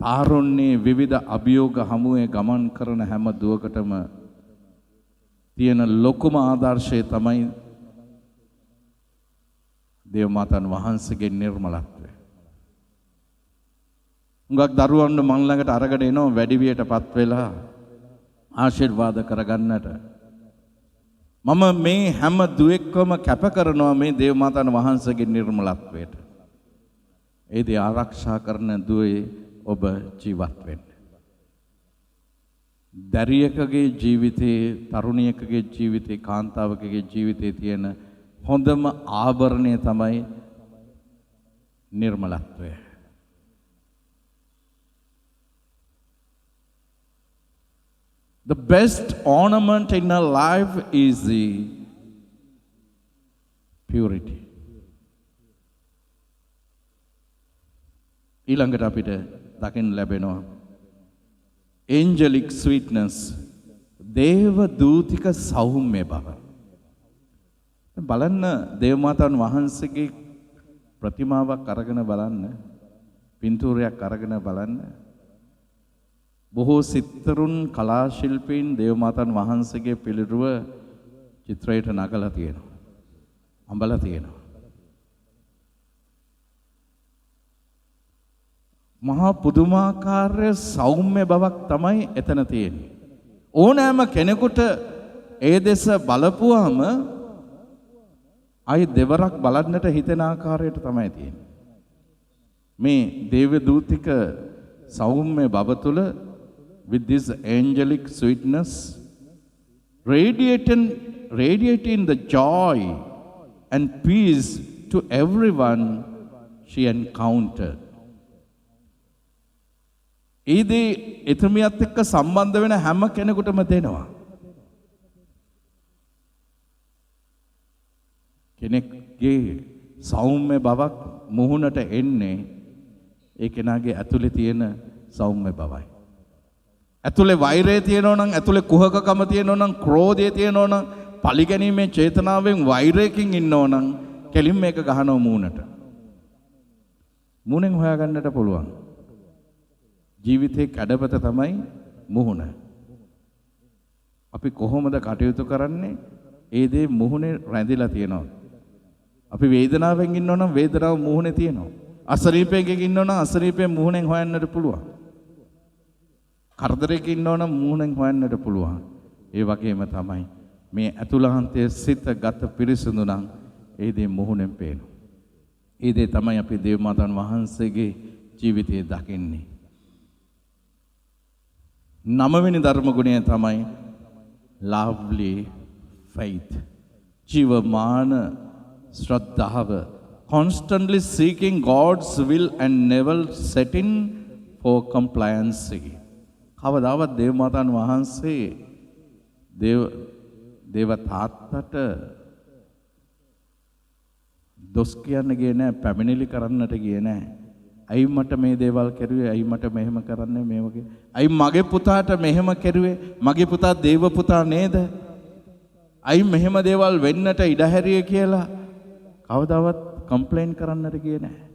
තාරුණ්‍යයේ විවිධ අභියෝග හමුවේ ගමන් කරන හැම දුවකටම තියෙන ලොකුම ආදර්ශය තමයි දේව මාතාන් වහන්සේගේ නිර්මලත්වය. උඟක් දරුවන්ව මන් ළඟට අරගෙන එනවා වැඩි වියටපත් වෙලා ආශිර්වාද කරගන්නට. මම මේ හැම දුවෙක්වම කැප කරනවා මේ දේව මාතාන් වහන්සේගේ නිර්මලත්වයට. ඒ දේ ආරක්ෂා කරන දුවේ ඔබ ජීවත් වෙන්න. දැරියකගේ ජීවිතේ, තරුණියකගේ ජීවිතේ, කාන්තාවකගේ ජීවිතේ තියෙන හොඳම ආභරණය තමයි නිර්මලත්වය. The best ornament in a life is the purity. ඊළඟට අපිට දකින්න ලැබෙනවා angelic sweetness, දේව දූතික සෞම්‍ය බව. බලන්න දේව මාතාන් වහන්සේගේ ප්‍රතිමාවක් අරගෙන බලන්න, පින්තූරයක් අරගෙන බලන්න. බොහෝ සිත්තරුන් කලා ශිල්පීන් දේව මාතාන් වහන්සේගේ පිළිරුව චිත්‍රයට නගලා තියෙනවා. අඹලා තියෙනවා. මහා පුදුමාකාර සෞම්‍ය බවක් තමයි එතන තියෙන්නේ. ඕනෑම කෙනෙකුට ඒ දෙස බලපුවාම ආයි දෙවරක් බලන්නට හිතෙන ආකාරයට තමයි තියෙන්නේ. මේ දේව දූතික සෞම්‍ය බව තුළ with this angelic sweetness radiating the joy and peace to everyone she encountered. ඒදී එතුමියත් එක්ක සම්බන්ධ වෙන හැම කෙනෙකුටම දෙනවා. කෙනෙක්ගේ සෞම්‍ය බවක් මුහුණට එන්නේ ඒ කෙනාගේ ඇතුලේ තියෙන සෞම්‍ය බවයි. ඇතුලේ වෛරය තියෙනවා නම්, ඇතුලේ කුහකකම තියෙනවා නම්, ක්‍රෝධය තියෙනවා නම්, පරිගැනීමේ චේතනාවෙන් වෛරයකින් ඉන්නවා නම් කෙලින් මේක ගහනවා මුහුණට. මුහුණෙන් හොයාගන්නට පුළුවන්. ජීවිතේ කැඩපත තමයි මුහුණ. අපි කොහොමද කටයුතු කරන්නේ? ඒ දේ මුහුණේ රැඳිලා තියෙනවා. අපි වේදනාවෙන් ඉන්නවා නම් වේදනාව මුහුණේ තියෙනවා. අසනීපයෙන් ඉන්නවා නම් අසනීපයෙන් මුහුණෙන් හොයන්නට පුළුවන්. කරදරයක ඉන්නවා නම් මුහුණෙන් හොයන්නට පුළුවන්. ඒ වගේම තමයි මේ අතුලාන්තයේ සිත ගත පිරිසුදු නම් ඒ දේ මුහුණෙන් පේනවා. ඒ දේ තමයි අපි දේව මාතාන් වහන්සේගේ ජීවිතයේ දකින්නේ. නවවෙනි ධර්ම ගුණය තමයි lovely faith. ජීවමාන ශ්‍රද්ධාව. Constantly seeking God's will and never setting for compliance. කවදාවත් දේව මාතාන් වහන්සේ දේව තාත්තට දොස් කියන්න ගියේ නැහැ, පැමිණිලි කරන්නට ගියේ නැහැ. ඇයි මට මේ දේවල් කරුවේ? ඇයි මට මෙහෙම කරන්නේ? මේ වගේ. ඇයි මගේ පුතාට මෙහෙම කරුවේ? මගේ පුතා දේව පුතා නේද? ඇයි මෙහෙම දේවල් වෙන්නට ඉඩ හැරියේ කියලා කවදාවත් කම්ප්ලේන් කරන්නට ගියේ නැහැ.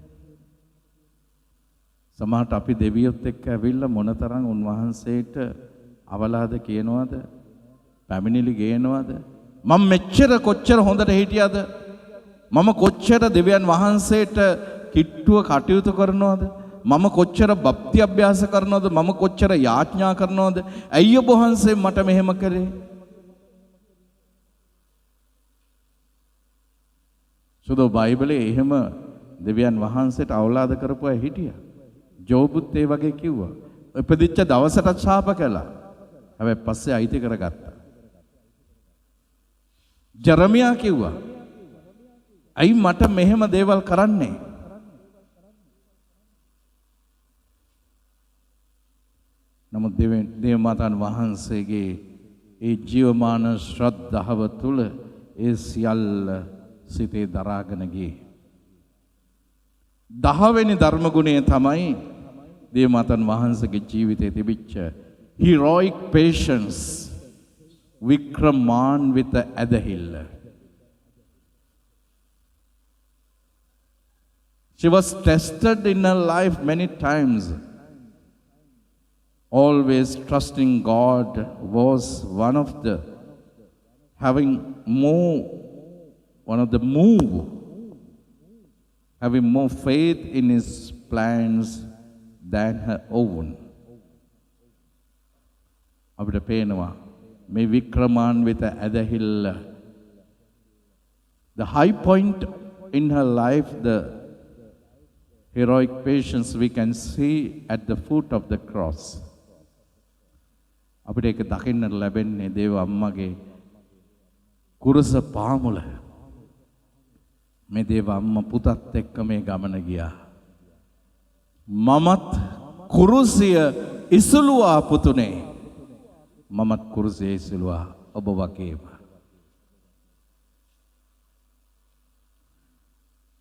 සමහරට අපි දෙවියොත් එක්ක ඇවිල්ලා මොනතරම් උන්වහන්සේට අවලාද කියනවද? පැමිණිලි ගේනවද? මම මෙච්චර කොච්චර හොඳට හිටියද? මම කොච්චර දෙවියන් වහන්සේට කිට්ටුව කටයුතු කරනවද? මම කොච්චර භක්ති අභ්‍යාස කරනවද? මම කොච්චර යාඥා කරනවද? ඇයි ඔබ වහන්සේ මට මෙහෙම කරේ? සුදු බයිබලයේ එහෙම දෙවියන් වහන්සේට අවලාද කරපු අය හිටියා. ජෝබුත් ඒ වගේ කිව්වා. ඉපදිච්ච දවසටත් ශාප කළා. හැබැයි පස්සේ අයිති කරගත්තා. ජෙරමියා කිව්වා අයි මට මෙහෙම දේවල් කරන්නේ. නමුත් දේව මාතාන් වහන්සේගේ ඒ ජීවමාන ශ්‍රද්ධාව තුළ ඒ සියල්ල සිතේ දරාගෙන ගියේ. 10 වෙනි ධර්ම ගුණය තමයි දේව මාතාන් වහන්සේගේ ජීවිතයේ තිබිච්ච heroic patience, වික්‍රමාන්විත ඇදහිල්ල. She was tested in her life many times. Always trusting God was one of the having more faith in his plans than her own. අපිට පේනවා මේ වික්‍රමාන්විත ඇදහිල්ල, the high point in her life, the heroic patience we can see at the foot of the cross. අපිට ඒක දකින්න ලැබෙන්නේ දේව අම්මගේ කුරුස පාමුල. මේ දේව අම්මා පුතත් එක්ක මේ ගමන ගියා. මමත් කුරුසිය ඉසුලුවා පුතුනේ. මමත් කුරුසිය ඉසුලුවා ඔබ වගේම.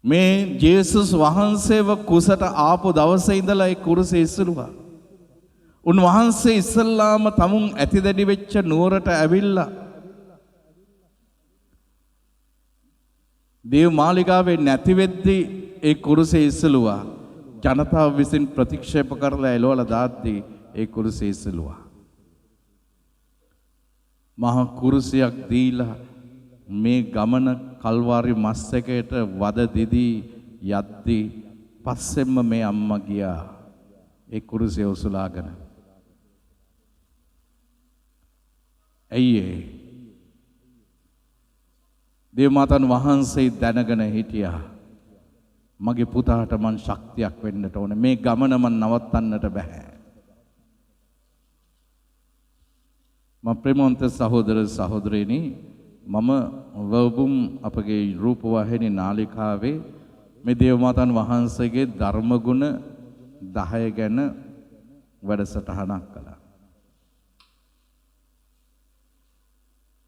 මේ ජේසුස් වහන්සේව කුසට ආපු දවසේ ඉඳලා ඒ කුරුසිය ඉසුලුවා. උන්වහන්සේ ඉස්සල්ලාම තමුන් ඇතිදැඩි වෙච්ච නුවරට ඇවිල්ලා දේව මාලිගාවේ නැති වෙද්දී ඒ කුරුසේ ඉස්සලුවා. ජනතාව විසින් ප්‍රතික්ෂේප කරලා එළවලා දාද්දී ඒ කුරුසේ ඉස්සලුවා. මහා කුරුසියක් දීලා මේ ගමන කල්වාරි මස් එකේට වද දිදී යද්දී පස්සෙන්ම මේ අම්මා ගියා ඒ කුරුසේ උසුලාගෙන. ඇයි දේව මාතාන් වහන්සේ දැනගෙන හිටියා මගේ පුතාට මං ශක්තියක් වෙන්නට ඕනේ, මේ ගමන මං නවත්තන්නට බෑ. මම ප්‍රේමවන්ත සහෝදර සහෝදරියනි, මම වර්බුම් අපගේ රූපවාහිනී නාලිකාවේ මේ දේව මාතාන් වහන්සේගේ ධර්ම ගුණ 10 ගැන වැඩසටහනක් කළා.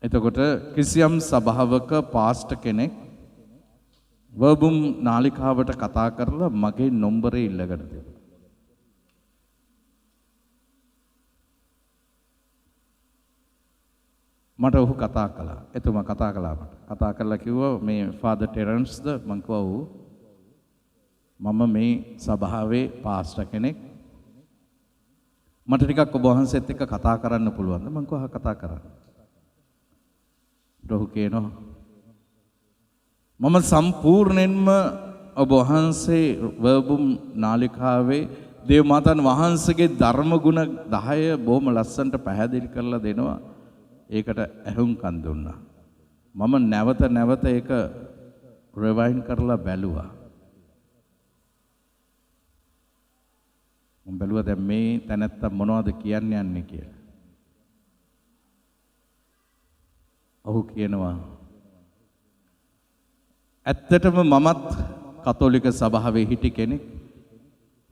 එතකොට කිසියම් සභාවක පාස්ටර් කෙනෙක් වර්බුම් නාලිකාවට කතා කරලා මගේ නම්බරේ ඉල්ලගෙන තිබුණා. මට ඔහු කතා කළා. එතුමා කතා කළා මට. කතා කරලා කිව්වා මේ ෆාදර් ටෙරන්ස්ද? මං කිව්වා ඔව්. මම මේ සභාවේ පාස්ටර් කෙනෙක්. මට ටිකක් ඔබ වහන්සේත් එක්ක කතා කරන්න පුළුවන්ද? මං කිව්වා කතා කරන්න. ඔහු කියනවා මම සම්පූර්ණයෙන්ම ඔබ වහන්සේ වර්බුම් නාලිකාවේ දේව මාතාන් වහන්සේගේ ධර්ම ගුණ 10 බොහොම ලස්සනට පැහැදිලි කරලා දෙනවා. ඒකට ඇහුම්කන් දුන්නා. මම නැවත ඒක රිවයින්ඩ් කරලා බැලුවා. මම බැලුවා දැන් මේ තැනත්තා මොනවද කියන්න යන්නේ කියලා. ඔහු කියනවා ඇත්තටම මමත් කතෝලික සභාවේ හිටි කෙනෙක්.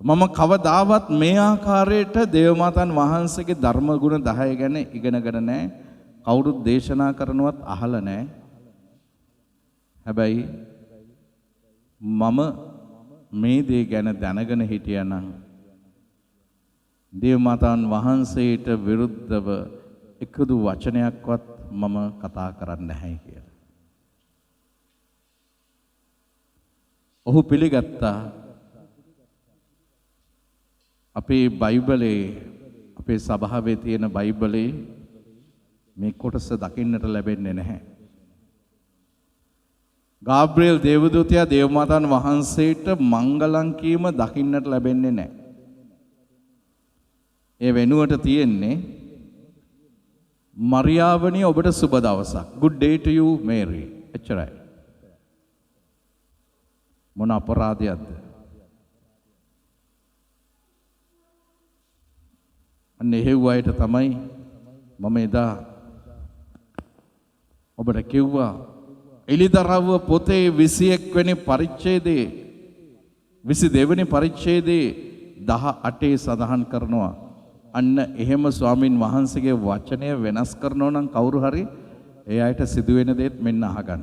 මම කවදාවත් මේ ආකාරයට දේව මාතාන් වහන්සේගේ ධර්ම ගුණ 10 ගැන ඉගෙනගෙන නැහැ. කවුරුත් දේශනා කරනවත් අහලා නැහැ. හැබැයි මම මේ දේ ගැන දැනගෙන හිටියානම් දේව මාතාන් වහන්සේට විරුද්ධව එකදු වචනයක්වත් මම කතා කරන්නේ නැහැ කියලා. ඔහු පිළිගත්තා අපේ බයිබලේ, අපේ සභාවේ තියෙන බයිබලේ මේ කොටස දකින්නට ලැබෙන්නේ නැහැ. ගාබ්‍රියෙල් දේවදූතයා දේව මාතාන් වහන්සේට මංගලම් කීම දකින්නට ලැබෙන්නේ නැහැ. ඒ වෙනුවට තියෙන්නේ මරියාවනි ඔබට සුබ දවසක්. good day to you Mary. එච්චරයි. මොන අපරාධයක්ද? අන්න එහෙව් අයට තමයි මම එදා ඔබට කිව්වා එලිදරව්ව පොතේ 21 වෙනි පරිච්ඡේදයේ 22 වෙනි පරිච්ඡේදයේ 18 සඳහන් කරනවා අන්න එහෙම ස්වාමින් වහන්සේගේ වචනය වෙනස් කරනවා නම් කවුරු හරි ඒ අයට සිදුවෙන දේත් මෙන්න අහගන්න.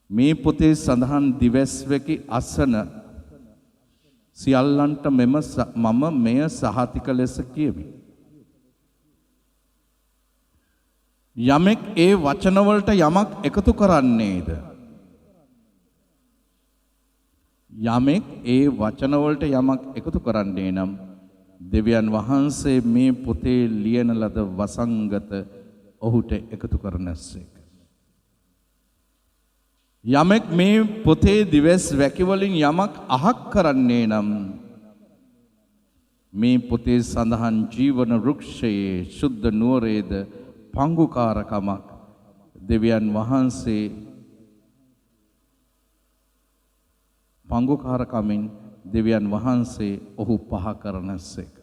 මේ පොතේ සඳහන් දිවැස්වැකි අසන සියල්ලන්ට මම මෙය සහතික ලෙස කියමි. යමෙක් ඒ වචනවලට යමක් එකතු කරන්නේද? යමෙක් ඒ වචනවලට යමක් එකතු කරන්නේ නම් දෙවියන් වහන්සේ මේ පොතේ ලියන ලද වසංගත ඔහුට එකතු කරනසේක. යමෙක් මේ පොතේ දිවස් වැකිවලින් යමක් අහක් කරන්නේ නම් මේ පොතේ සඳහන් ජීවන වෘක්ෂයේ ශුද්ධ නුවරේද පංගුකාරකමක් දෙවියන් වහන්සේ පංගුකාරකමින් දෙවියන් වහන්සේ ඔහු පහ කරනසේක.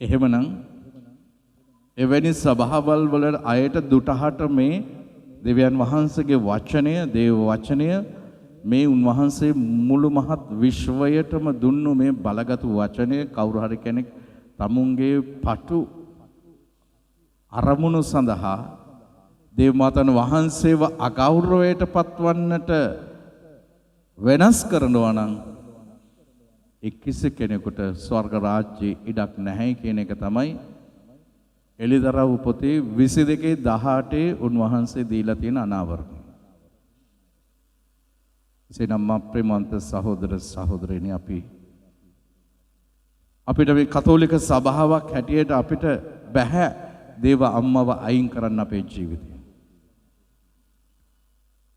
එහෙමනම් එවැනි සභාවල් වල අයට දුටහට මේ දෙවියන් වහන්සේගේ වචනය, දේව වචනය මේ උන්වහන්සේ මුළු මහත් විශ්වයටම දුන්නු මේ බලගත් වචනය කවුරු හරි කෙනෙක් තමුන්ගේ පටු අරමුණු සඳහා දේව මාතන් වහන්සේව අගෞරවයට පත්වන්නට වෙනස් කරනවා නම් කිසි කෙනෙකුට ස්වර්ග රාජ්‍යයේ ඉඩක් නැහැ කියන එක තමයි එළිදරව් පොතේ 22:18 උන්වහන්සේ දීලා තියෙන අනාවරණය. එසේනම් අප්‍රේමන්ත සහෝදර සහෝදරියනි අපිට මේ කතෝලික සභාවක් හැටියට අපිට බෑ දේව අම්මව අයින් කරන්න අපේ ජීවිතේ.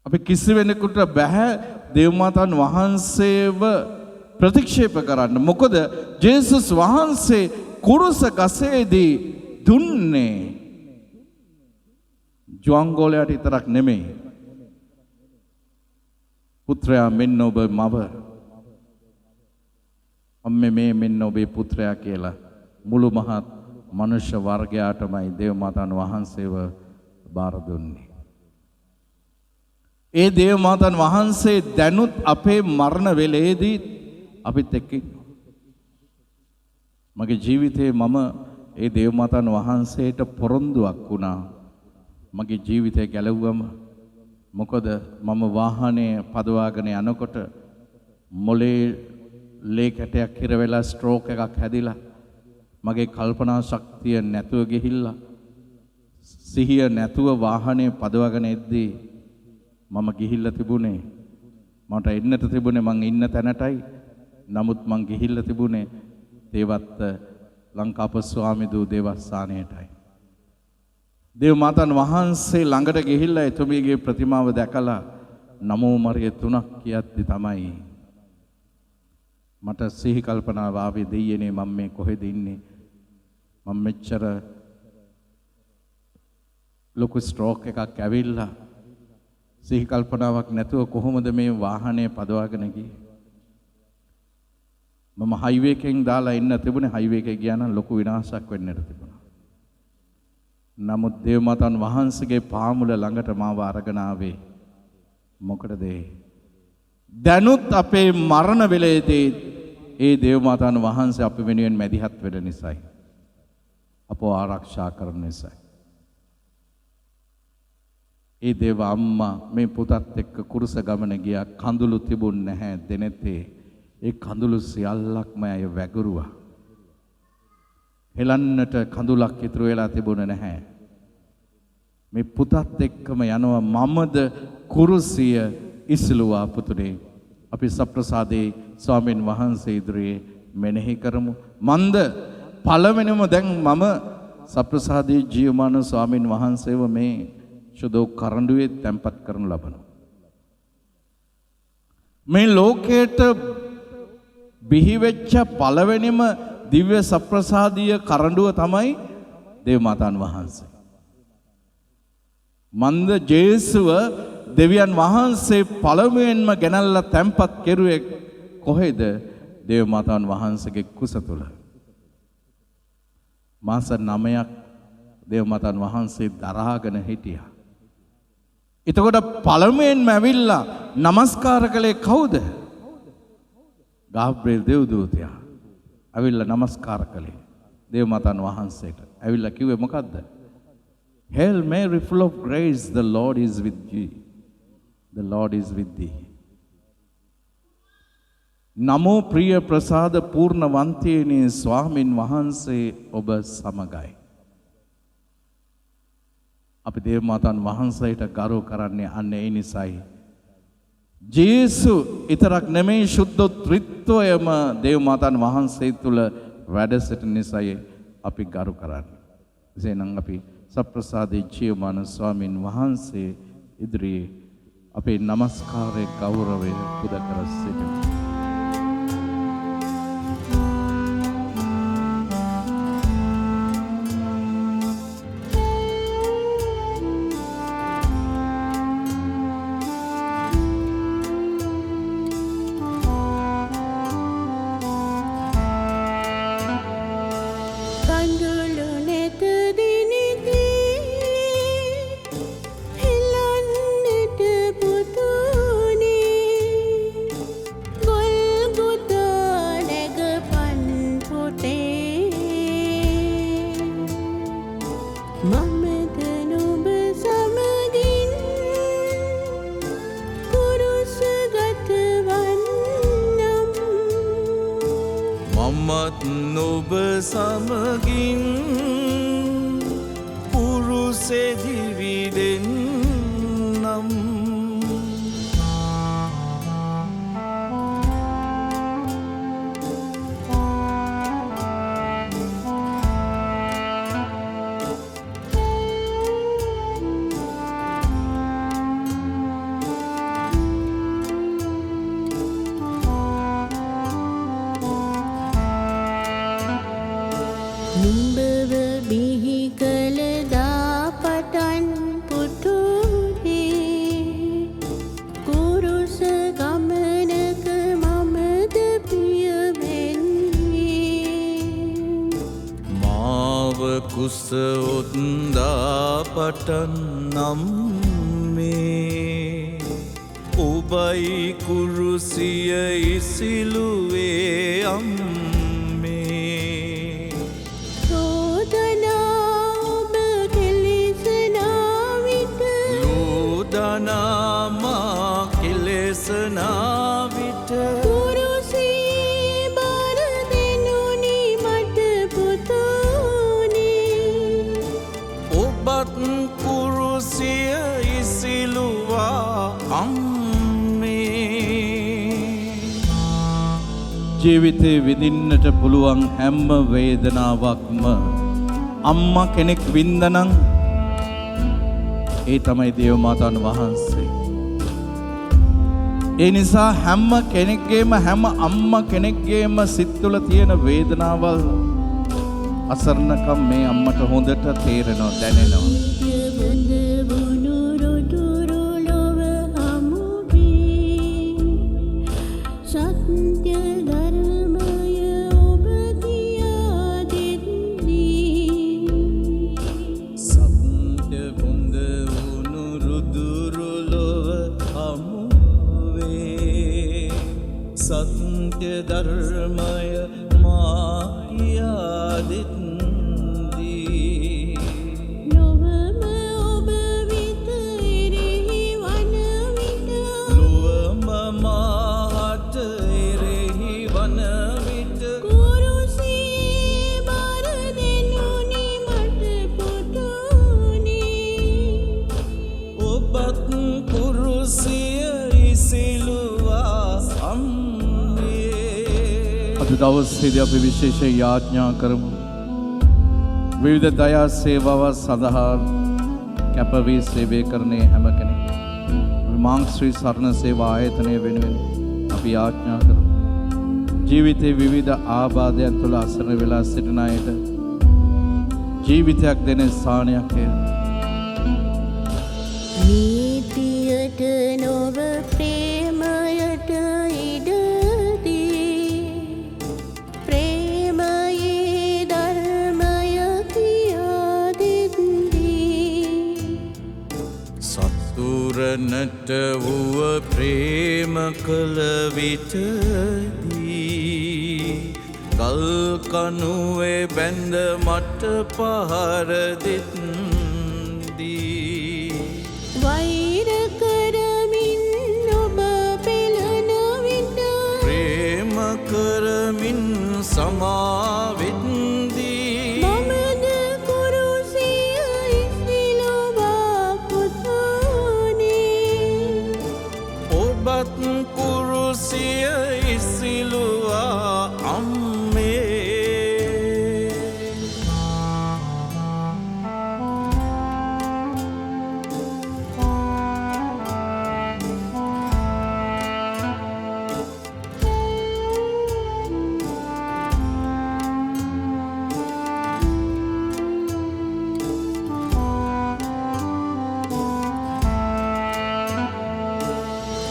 අපි කිසි වෙනෙකුට බෑ දේව මාතන් වහන්සේව ප්‍රතික්ෂේප කරන්න. මොකද ජේසුස් වහන්සේ කුරුස ගසේදී දුන්නේ ජුවන්ගෝලයට විතරක් නෙමෙයි. පුත්‍රයා මෙන්න ඔබ මව. අම්මේ මේ මෙන්න ඔබේ පුත්‍රයා කියලා මුළු මහත් මනුෂ්‍ය වර්ගයාටමයි දේව මාතන් වහන්සේව බාර දුන්නේ. ඒ දේව මාතන් වහන්සේ දැනුත් අපේ මරණ වේලේදී අපිත් එක්ක මගේ ජීවිතේ මම ඒ දේව මාතන් වහන්සේට පොරොන්දුවක් වුණා. මගේ ජීවිතය ගැලවුවම මොකද මම වාහනේ පදවාගෙන යනකොට මොලේ ලේ කැටයක් හිර වෙලා ස්ට්‍රෝක් එකක් හැදිලා මගේ කල්පනා ශක්තිය නැතුව ගිහිල්ලා සිහිය නැතුව වාහනේ පදවගෙන එද්දී මම ගිහිල්ලා තිබුණේ මට එන්නට තිබුණේ මං ඉන්න තැනටයි. නමුත් මං ගිහිල්ලා තිබුණේ දේවත්ත ලංකාප ස්වාමි දූ දේවස්ථානයටයි. දේව මාතන් වහන්සේ ළඟට ගිහිල්ලා එතුමියගේ ප්‍රතිමාව දැකලා නමෝ මරිය 3ක් කියද්දි තමයි මට සිහි කල්පනාව ආවේ දෙයියනේ මම මේ කොහෙද ඉන්නේ? මම මෙච්චර ලොකු ස්ට්‍රෝක් එකක් ඇවිල්ලා සිහි කල්පනාවක් නැතුව කොහොමද මේ වාහනේ පදවාගෙන ගියේ? මම හයිවේ එකෙන් දාලා ඉන්න තිබුණේ හයිවේ එකේ ගියා නම් ලොකු විනාශයක් වෙන්නට තිබුණා. නමුත් දේව මාතන් වහන්සේගේ පාමුල ළඟට මාව අරගෙන ආවේ මොකටද? දැනුත් අපේ මරණ වේලේදී ඒ දේව මාතන් වහන්සේ අප වෙනුවෙන් මැදිහත් වෙන නිසායි. අපව ආරක්ෂා කරන නිසායි. ඒ දේව අම්මා මේ පුතත් එක්ක කුරුස ගමන ගියා. කඳුළු තිබුණ නැහැ දෙනෙතේ. ඒ කඳුළු සියල්ලක්ම අය වැගුරුවා. හෙලන්නට කඳුලක් ඉතුරු වෙලා තිබුණේ නැහැ. මේ පුතත් එක්කම යනවා මමද කුරුසිය ඉස්ලුවා පුතුනේ. අපි සප්‍රසාදේ ස්වාමීන් වහන්සේ ඉදිරියේ මෙනෙහි කරමු. මන්ද පළවෙනිම දැන් මම සප්‍රසාදේ ජීවමාන ස්වාමීන් වහන්සේව මේ සුදෝ කරඬුවේ තැන්පත් කරනු ලබනවා. මේ ලෝකයට බිහි වෙච්ච පළවෙනිම දිව්‍ය සප්‍රසාදීය කරඬුව තමයි දේව මාතාන් වහන්සේ. මන්ද ජේසුව දෙවියන් වහන්සේ පළමුවෙන්ම ගෙනල්ලා තැන්පත් කෙරුවේ කොහෙද? දේව මාතාන් වහන්සේගේ කුස තුල. මාස 9ක් දේව මාතාන් වහන්සේ දරාගෙන හිටියා. එතකොට පළමුවෙන්ම ඇවිල්ලා নমස්කාර කළේ කවුද? ගාබ්‍රියෙල් දේවදූතයා. ඇවිල්ලා নমස්කාර කළේ දේව මාතාන් වහන්සේට. ඇවිල්ලා කිව්වේ මොකද්ද? Hail Mary, full of grace, the Lord is with thee. The Lord is with thee. නමෝ ප්‍රිය ප්‍රසාද පූර්ණවන්තයනි ස්වාමින් වහන්සේ ඔබ සමගයි. අපි දේව මාතාන් වහන්සේට ගරු කරන්නේ අන්න ඒ නිසායි. ජේසු ඊතරක් නෙමෙයි ශුද්ධත්වයම දේව මාතාන් වහන්සේ තුල වැඩ සිටින නිසායි අපි ගරු කරන්නේ. එසේනම් අපි සප්‍රසාදේ ජීවමාන ස්වාමින් වහන්සේ ඉදිරියේ අපේ নমස්කාරයේ ගෞරවය පුද කර සිටිමු. නොබ සමගින් පුරුසෙහි විදෙන්නම් කුස ඔත්දා පටන් නම් මේ ඔබයි කුරුසිය ඉසිලුවේ අම්මේ රෝදනා ඔබ කෙලෙසනා විට ලෝදනා මා කෙලෙසනා විට කුරුසිය ඉසිලුවා අම්මේ ජීවිතේ විඳින්නට පුළුවන් හැම වේදනාවක්ම අම්මා කෙනෙක් වින්දනම් ඒ තමයි දේව මාතාන් වහන්සේ. ඒ නිසා හැම කෙනෙක්ගේම හැම අම්මා කෙනෙක්ගේම සිත් තුළ තියෙන වේදනාවල් අසරණකම් මේ අම්මට හොඳට තේරෙනවා දැනෙනවා. සත්‍ය ධර්මය මායාදිත්දී ලොවම ඔබ විත එරෙහි වන විට ලොවම මාහට එරෙහි වන විට කුරුසියේ බර දෙනුනි මට පුතුනේ ඔබත් කුරුසිය ඉසිලුවා අද දවසේදී අපි විශේෂ යාඥා කරමු. විවිධ දයා සේවාව සඳහා කැපවී සේවය කරන හැම කෙනෙක් මාංශ්‍රී සරණ සේවා ආයතනය වෙනුවෙන් අපි යාඥා කරමු. ජීවිතේ විවිධ ආබාධයන් තුළ අසරණ වෙලා සිටින අයට ජීවිතයක් දෙන ස්ථානයක් ය. නීතියට ඔබ ප්‍රේම කළ විටදී ගල් කනුවේ බැඳ මට පහර දෙත්දී වෛර කරමින් ඔබ පෙළන විට ප්‍රේම කරමින් සමාවෙත්දී මමද කුරුසිය ඉස්විලුවා පුතුනේ ඔබත් කුරුසිය ඉසිලුවා අම්මේ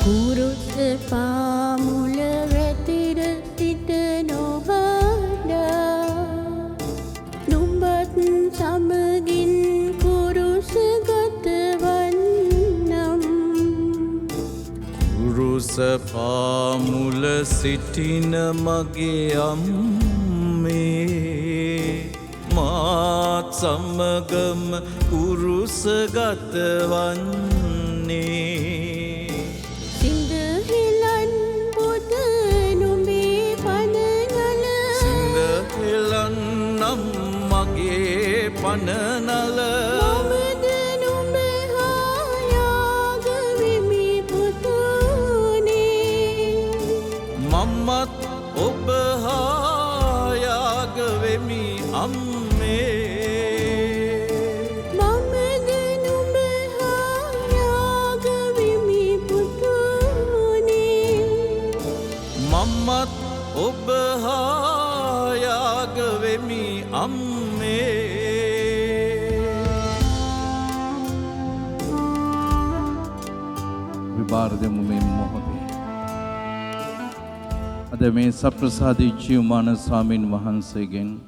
කුරුස පාමුල වැතිර සිට නොබඩා නුඹත් සමගින් කුරුස ගතවන්නම් කුරුස පාමුල සිටින මගේ අම්මේ මාත් සමගම කුරුස ගතවන්නේ සිඳහෙලන් පුත නුඹේ පනනල සිඳහෙලන්නම් මගේ පනනල මමද නුඹ හා යාග වෙමි පුතුනේ මම්මත් ඔබ හා යාග වෙමි අම්මේ මමද නුඹ හා යාග වෙමි පුතුනේ මම්මත් ඔබ හා යාග වෙමි අම්මේ විභාර දෙමු මේ මොහොතේ. අද මේ සප්‍රසාදී ජීවමාන ස්වාමින් වහන්සේගෙන්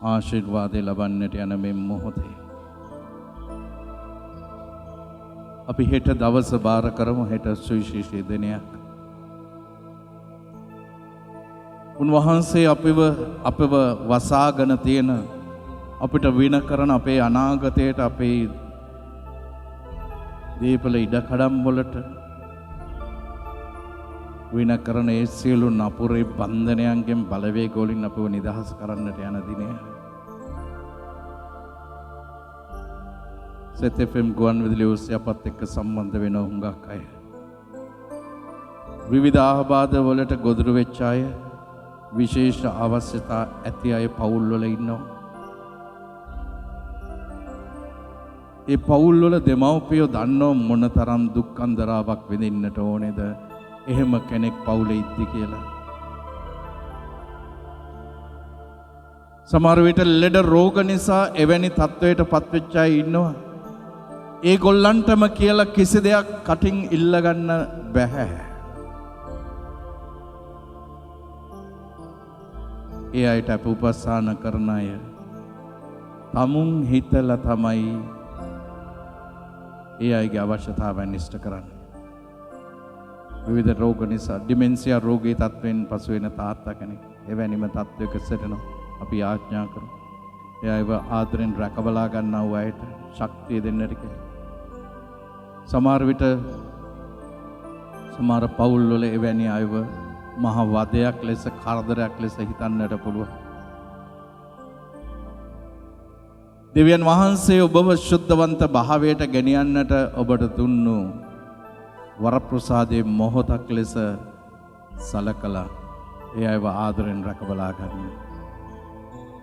ආශිර්වාදය ලබන්නට යන මේ මොහොතේ අපි හෙට දවස බාර කරමු. හෙට සුවිශේෂී දිනයක්. උන්වහන්සේ අපව වසාගෙන තියෙන අපිට වින කරන අපේ අනාගතයට අපේ දීපල ඉඩකඩම් වලට වින කරන ඒ සියලු නපුරේ බන්ධනයන්ගෙන් බලවේග වලින් අපව නිදහස් කරන්නට යන දිනය. සෙත් FM ගුවන් විදුලි ඔස්සේ අපත් එක්ක සම්බන්ධ වෙන හුඟක් අය විවිධ ආබාධ වලට ගොදුරු වෙච්ච අය විශේෂ අවශ්‍යතා ඇති අය පවුල් වල ඉන්නවා. ඒ පවුල් වල දෙමව්පියෝ දන්නව මොනතරම් දුක් අන්දරාවක් විඳින්නට ඕනේද එහෙම කෙනෙක් පවුලේ ඉද්දි කියලා. සමහර විට ලෙඩ රෝග නිසා එවැනි තත්වයට පත්වෙච්ච අය ඉන්නවා. ඒගොල්ලන්ටම කියලා කිසි දෙයක් කටින් ඉල්ලගන්න බැහැ. ඒ අයට අප උපස්ථාන කරන අය තමුන් හිතලා තමයි ඒ අයගේ අවශ්‍යතාවයන් ඉෂ්ට කරන්නේ. විවිධ රෝග නිසා ඩිමෙන්සියා රෝගී තත්වයෙන් පසු වෙන තාත්තා කෙනෙක් එවැනිම තත්වයක සිටිනවා. අපි ආඥා කරමු. ඒ අයව ආදරෙන් රැකබලා ගන්නා වූ අයට ශක්තිය දෙන්නට කියලා. සමහර විට සමහර පවුල් වල එවැනි අයව මහ වදයක් ලෙස කරදරයක් ලෙස හිතන්නට පුළුවන්. දෙවියන් වහන්සේ ඔබව ශුද්ධවන්ත භාවයට ගෙනියන්නට ඔබට දුන්නු වරප්‍රසාදයේ මොහොතක් ලෙස සලකලා ඒ අයව ආදරෙන් රැකබලා ගන්න.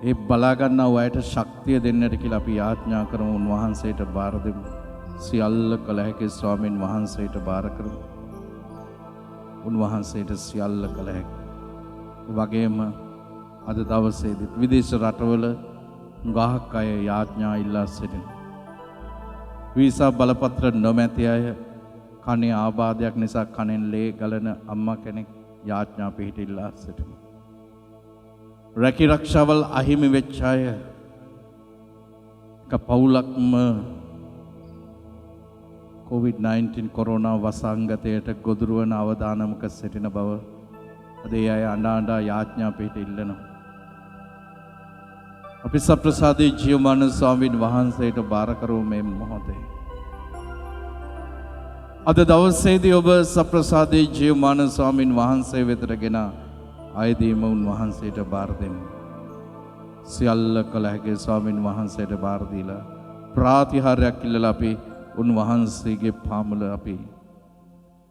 ඒ බලා ගන්නා අයට ශක්තිය දෙන්නට කියලා අපි ආඥා කරමු. උන්වහන්සේට බාර දෙමු. සියල්ල කළ හැකි ස්වාමින් වහන්සේට බාර කරමු. උන්වහන්සේට සියල්ල කළ හැකි. ඒ වගේම අද දවසේදී විදේශ රටවල ගාහක් අය යාඥා ඉල්ලා සිටින. වීසා බලපත්‍ර නොමැති අය කනේ ආබාධයක් නිසා කනෙන් ලේ ගලන අම්මා කෙනෙක් යාඥා පිහිටිලා සිටිනවා. රැකී රක්ෂාවල් අහිමි වෙච්ච අය පවුලක්ම COVID-19 කොරෝනා වසංගතයට ගොදුරු වන අවදානමක සිටින බව අද ඒ අය අඬා යාඥා පිට ඉල්ලනවා. අපි සප්‍රසාදී ජීවමාන ස්වාමීන් වහන්සේට බාර කරමු මේ මොහොතේ. අද දවසේදී ඔබ සප්‍රසාදී ජීවමාන ස්වාමීන් වහන්සේ වෙතටගෙන ආයදීම උන්වහන්සේට බාර දෙන්න. සියල්ල කළ හැකි ස්වාමීන් වහන්සේට බාර දීලා ප්‍රාතිහාර්යයක් ඉල්ලලා අපි උන්වහන්සේගේ පාමුල අපි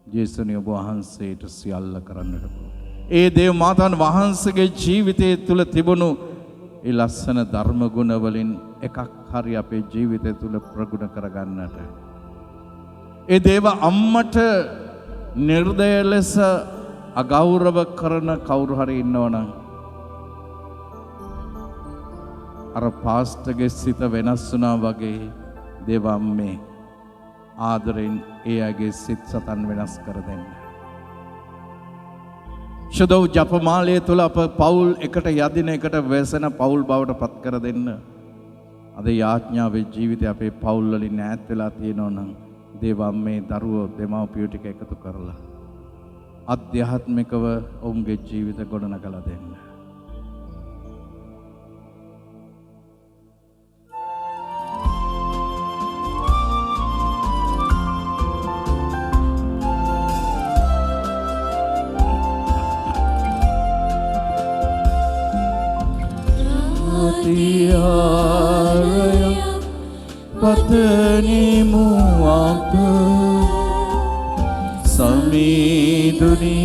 ජේසුනි ඔබ වහන්සේට සියල්ල කරන්නට පුළුවන්. ඒ දේව මාතාන් වහන්සේගේ ජීවිතය තුළ තිබුණු ඒ ලස්සන ධර්ම ගුණ වලින් එකක් හරි අපේ ජීවිතය තුළ ප්‍රගුණ කරගන්නට. ඒ දේව අම්මට නිර්දය ලෙස අගෞරව කරන කවුරු හරි ඉන්නවනම් අර පාස්ටර්ගේ සිත වෙනස් වුණා වගේ දේව අම්මේ ආදරෙන් ඒ අයගේ සිත් සතන් වෙනස් කර දෙන්න. ශුද්ධ ජපමාලය තුළ අප පවුල් එකට යදින එකට වැසෙන පවුල් බවට පත් කර දෙන්න. අද යාඥාවේ ජීවිතය අපේ පවුල් වලින් ඈත් වෙලා තියෙනවා නම් දේව අම්මේ දරුවෝ දෙමව්පියෝ ටික එකතු කරලා අධ්‍යාත්මිකව ඔවුන්ගේ ජීවිත ගොඩනගලා දෙන්න. පතනිමු අප සමීදුනි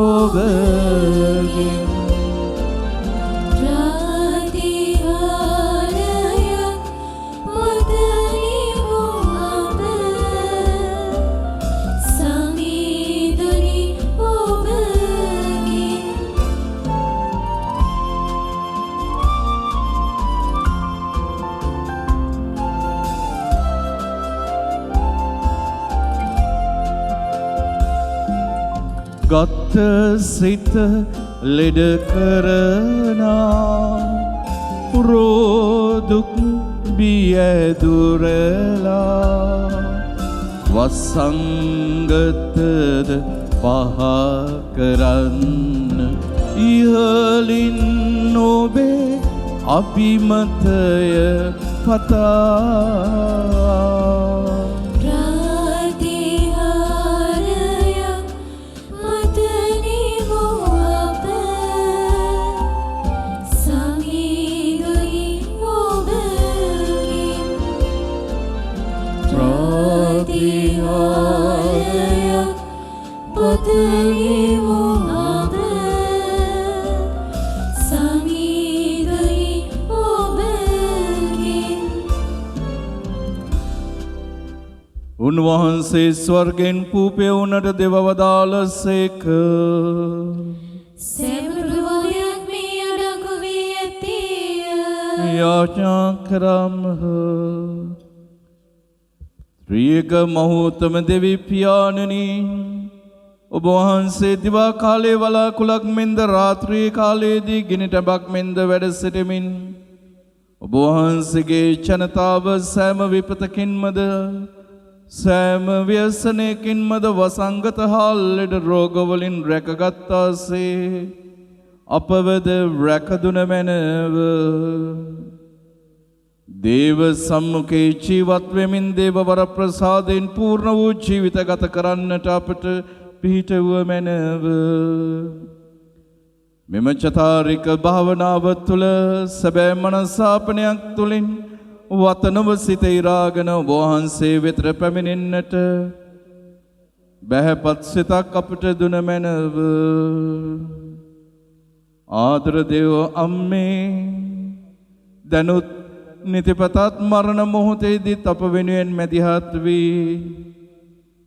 ඔබගේ ගත සිත ලෙඩ කරනා රෝදුක් බියදුරලා වසංගතද පහ කරන්න ඉහලින් නොබේ අභිමතය පතා උන්වහන්සේ ස්වර්ගෙන් පූපය වුණට දෙවවදාලසේක. සෑම ප්‍රභාවයක් මේ අඩංගු වී ඇත්තේය. යාඥා කරම්හ. ත්‍රියක මහෝත්තම දෙවි පියාණනි, ඔබ වහන්සේ දිවා කාලයේ වලාකුළක් මෙන්ද රාත්‍රී කාලයේදී ගිනි ටැඹක් මෙන්ද වැඩ සිටමින් ඔබ වහන්සේගේ ජනතාව සෑම විපතකින්මද සෑම ව්‍යසනයකින්මද වසංගත හා ලෙඩ රෝගවලින් රැකගත්තාසේ අපවද රැකදුන මැනව. දේව සම්මුඛේ ජීවත් වෙමින් දේව වර ප්‍රසාදයෙන් පූර්ණ වූ ජීවිත ගත කරන්නට අපට පිහිටුව මැනව. මෙම චතාරික භාවනාව තුළ සැබෑ මනසාපනයක් තුළින් වතනව සිත ඉරාගෙන ඔබ වහන්සේ වෙතට පැමිණෙන්නට බැහැපත් සිතක් අපට දුන මැනව. ආදර දේව අම්මේ, දැනුත් නිතිපතත් මරණ මොහොතේදීත් අප වෙනුවෙන් මැදිහත් වී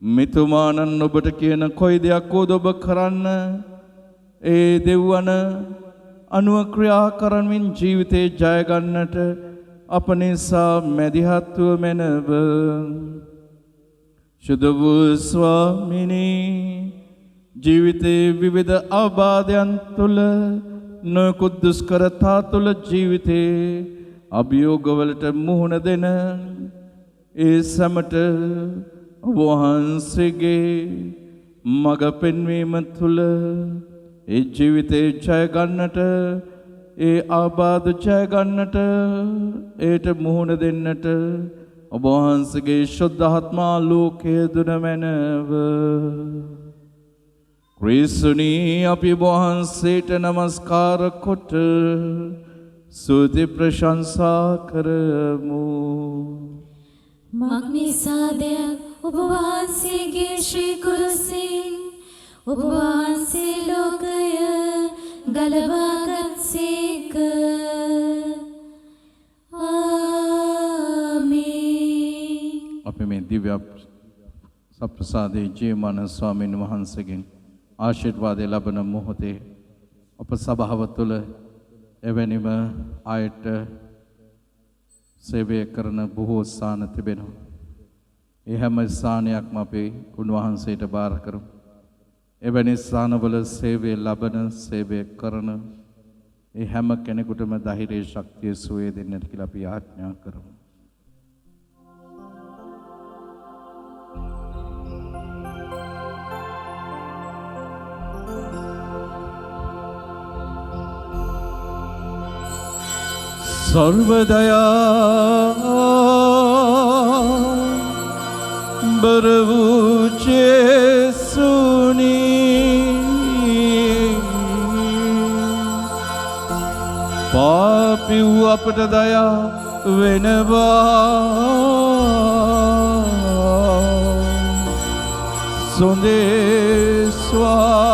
මිතුමානන් ඔබට කියන කොයි දෙයක් වුවද ඔබ කරන්න ඒ දෙව්වන අනුව ක්‍රියා කරමින් ජීවිතේ ජය ගන්නට අප නිසා මැදිහත්ව මැනව. ශුද්ධ වූ ස්වාමිනී, ජීවිතේ විවිධ අබාධයන් තුළ නොයෙකුත් දුෂ්කරතා තුළ ජීවිතේ අභියෝගවලට මුහුණ දෙන ඒ සැමට වහන්සේගේ මඟ පෙන්වීම තුළ ඒ ජීවිතේ ජය ගන්නට ඒ ආබාධ ජය ගන්නට ඒට මුහුණ දෙන්නට ඔබ වහන්සේගේ ශුද්ධාත්මා ලෝකයේ දුන මැනව ක්‍රිස්තුනී අපි වහන්සේට නමස්කාර කොට ස්තුති ප්‍රශංසා කරමු. මග්නිසාදයක් ඔබ වහන්සේගේ ශ්‍රී කුරුසින් ඔබ වහන්සේ ලෝකය ගලවාගත්සේක. ආමේන්. අපි මේ දිව්‍ය සප්‍රසාදේ ජීවමාන ස්වාමීන් වහන්සේගෙන් ආශිර්වාදය ලබන මොහොතේ අප සභාව තුළ එවැනිම අයට සේවය කරන බොහෝ ස්ථාන තිබෙනවා. ඒ හැම ස්ථානයක්ම අපි උන්වහන්සේට බාර කරමු. එවැනි ස්ථානවල සේවය ලබන සේවය කරන ඒ හැම කෙනෙකුටම ධෛර්ය ශක්තිය සුවය දෙන්නට කියලා අපි ආඥා කරමු. सर्वदया बरवू जेसुनी पापी අපට දයා වෙනවා සොඳේ ස්වා